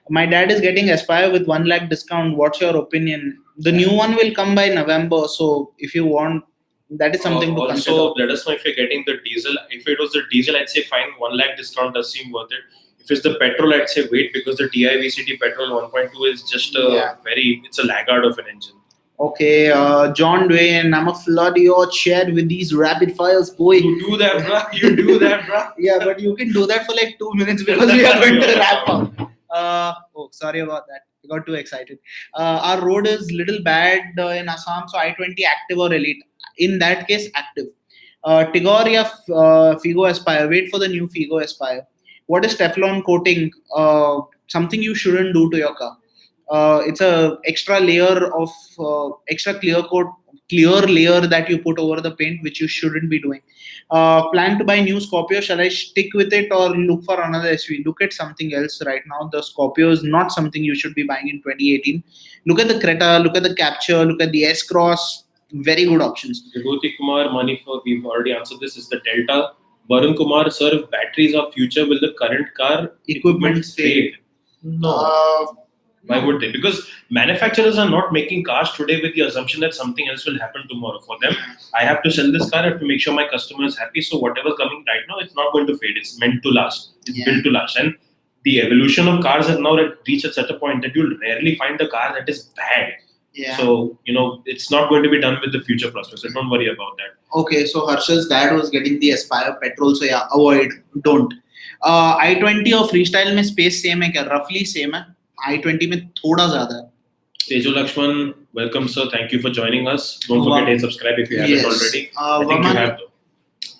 My dad is getting Aspire with 1 lakh discount. What's your opinion? The new one will come by November. So if you want, that is something to consider. Also, let us know if you're getting the diesel. If it was the diesel, I'd say fine. 1 lakh discount does seem worth it. If it's the petrol, I'd say wait because the TIVCT petrol 1.2 is just it's a laggard of an engine. Okay, John Dwayne, I'm a flood your chat with these rapid fires, boy. You do that, bro. You do that, bro. Yeah, but you can do that for like 2 minutes because we are going to wrap up. Sorry about that. I got too excited. Our road is little bad in Assam, so i20 Active or Elite. In that case, Active. Tigor or Figo Aspire. Wait for the new Figo Aspire. What is Teflon coating? Something you shouldn't do to your car. It's a extra layer of extra clear layer that you put over the paint, which you shouldn't be doing. Plan to buy new Scorpio. Shall I stick with it or look for another SUV? Look at something else right now. The Scorpio is not something you should be buying in 2018. Look at the Creta, look at the Capture, look at the S-Cross. Very good options. Vibhuti Kumar, money for, we've already answered this, is the Delta. Varun Kumar, sir, if batteries are future, will the current car equipment fade? No. Why would they? Because manufacturers are not making cars today with the assumption that something else will happen tomorrow. For them, I have to sell this car, I have to make sure my customer is happy. So whatever's coming right now, it's not going to fade. It's meant to last. It's built to last. And the evolution of cars has now reached at such a point that you'll rarely find a car that is bad. Yeah. So, it's not going to be done with the future prospects. So don't worry about that. Okay, so Harshal's dad was getting the Aspire petrol. So yeah, avoid. Don't. i20 और Freestyle में space same है क्या? Roughly same है. i20 में थोड़ा ज़्यादा है. Tejo Lakshman, welcome sir. Thank you for joining us. Don't forget to subscribe if you haven't already. I think you have to.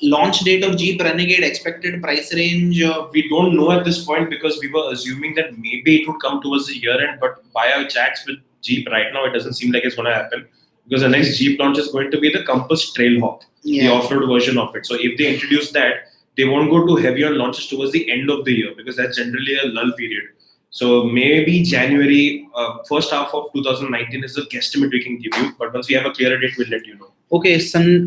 Launch date of Jeep Renegade, expected price range? We don't know at this point because we were assuming that maybe it would come towards the year end, but by our chats with Jeep right now, it doesn't seem like it's going to happen. because the next Jeep launch is going to be the Compass Trailhawk, the off-road version of it. So if they introduce that, they won't go too heavy on launches towards the end of the year, because that's generally a lull period. So maybe January, first half of 2019 is the guesstimate we can give you. But once we have a clearer date, we'll let you know. Okay,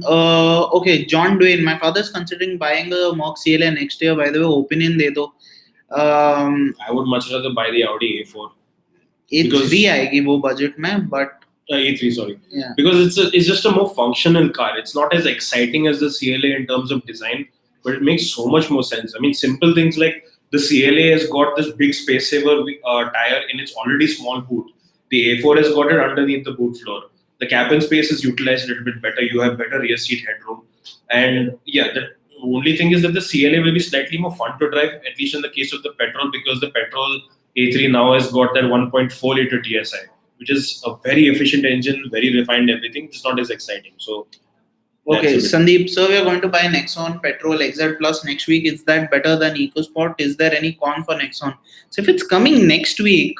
okay, John Dwayne, my father's considering buying a Merc CLA next year. By the way, opinion de do. I would much rather buy the Audi A4. A3 आएगी वो budget में, but A3, sorry. Yeah. Because it's just a more functional car. It's not as exciting as the CLA in terms of design, but it makes so much more sense. I mean, simple things like the CLA has got this big space saver tire in its already small boot. The A4 has got it underneath the boot floor. The cabin space is utilized a little bit better. You have better rear seat headroom. And yeah, the only thing is that the CLA will be slightly more fun to drive, at least in the case of the petrol, because the petrol A3 now has got that 1.4 liter TSI, which is a very efficient engine, very refined everything. It's not as exciting. So okay, Sandeep, so we are going to buy Nexon Petrol XZ Plus next week. Is that better than EcoSport? Is there any con for Nexon? So if it's coming next week,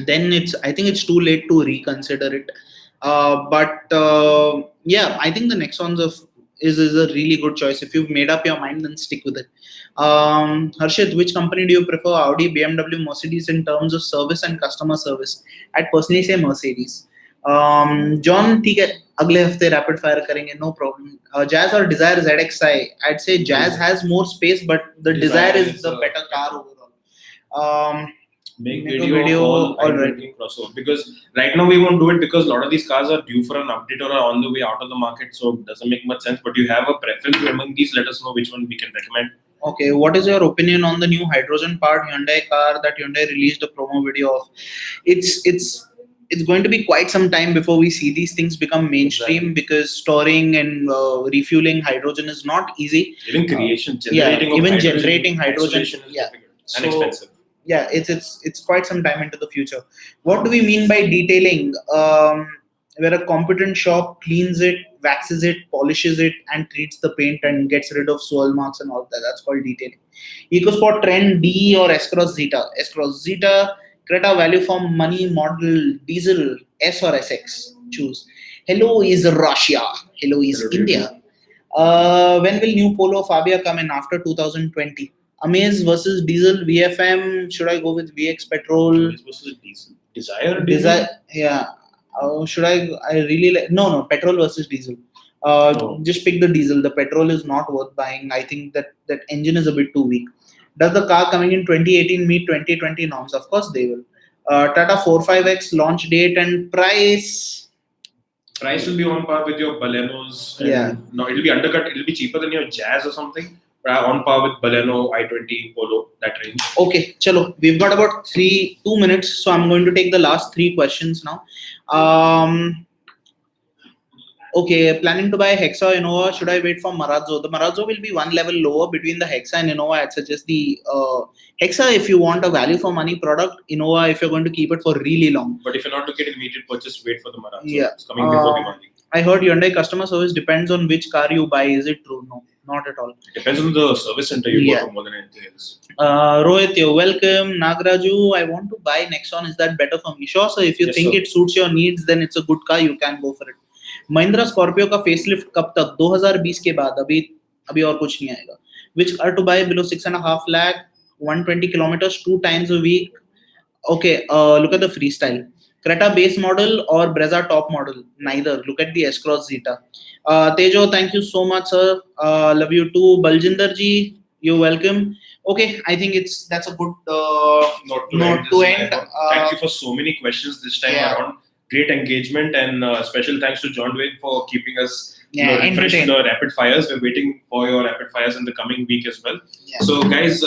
then I think it's too late to reconsider it. Yeah, I think the Nexons is a really good choice. If you've made up your mind, then stick with it. Harshit, which company do you prefer, Audi, BMW, Mercedes in terms of service and customer service? I'd personally say Mercedes. John, ठीक है, अगले हफ्ते rapid fire करेंगे, no problem. Jazz or Desire ZXi? I'd say Jazz has more space, but the Desire is the better car overall. Make video all right. Crossover, because right now we won't do it because a lot of these cars are due for an update or are on the way out of the market, so it doesn't make much sense. But you have a preference among these, let us know which one we can recommend. Okay, what is your opinion on the new hydrogen powered Hyundai car that Hyundai released a promo video of? It's going to be quite some time before we see these things become mainstream, because storing and refueling hydrogen is not easy. Even generating hydrogen is difficult and expensive. Yeah, it's quite some time into the future. What do we mean by detailing? Where a competent shop cleans it, waxes it, polishes it, and treats the paint and gets rid of swirl marks and all that. That's called detailing. EcoSport Trend D or S-Cross Zeta? S-Cross Zeta. Creta, value for money, model, diesel, S or SX? Choose. Hello is Russia. Hello is India. When will new Polo Fabia come in? After 2020. Amaze versus diesel, VFM. Should I go with VX petrol? Amaze versus diesel. Desire. Yeah. Should I really like? No. Petrol versus diesel. Just pick the diesel. The petrol is not worth buying. I think that engine is a bit too weak. Does the car coming in 2018 meet 2020 norms? Of course they will. Tata 45X launch date and price. Price will be on par with your Balenos. No, it'll be undercut. It'll be cheaper than your Jazz or something. On par with Baleno, i20, Polo, that range. Okay, chalo. We've got about 2 minutes, so I'm going to take the last 3 questions now. Okay, planning to buy Hexa or Innova? Should I wait for Marazzo? The Marazzo will be one level lower between the Hexa and Innova. I'd suggest the Hexa if you want a value for money product. Innova if you're going to keep it for really long. But if you're not looking at immediate purchase, wait for the Marazzo. Yeah. It's coming before Diwali. I heard Hyundai customer service depends on which car you buy. Is it true? No, not at all. It depends on the service center you go to more than anything else. Rohit, you're welcome. Nagraju, I want to buy Nexon. Is that better for me? Sure, sir. If you think it suits your needs, then it's a good car. You can go for it. Mahindra Scorpio का facelift कब तक? 2020 के बाद. अभी और कुछ नहीं आएगा. Which car to buy below 6.5 lakh, 120 kilometers, 2 times a week? Okay, look at the Freestyle. Creta base model or Brezza top model? Neither. Look at the S-Cross Zeta. Tejo, thank you so much, sir. Love you too. Baljinder ji, you're welcome. Okay, I think that's a good note to end. Thank you for so many questions this time around. Great engagement, and special thanks to John Dwayne for keeping us refreshed in the rapid fires. We're waiting for your rapid fires in the coming week as well. Yeah. So guys,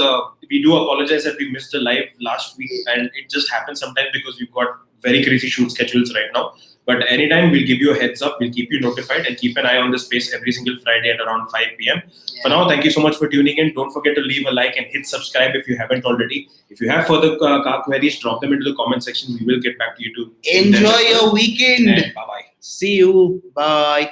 we do apologize that we missed the live last week, and it just happens sometimes because we've got very crazy shoot schedules right now. But anytime we'll give you a heads up, we'll keep you notified, and keep an eye on the space every single Friday at around 5 p.m. For now, thank you so much for tuning in. Don't forget to leave a like and hit subscribe if you haven't already. If you have further car queries, drop them into the comment section. We will get back to you too. Enjoy your weekend. Bye-bye. See you. Bye.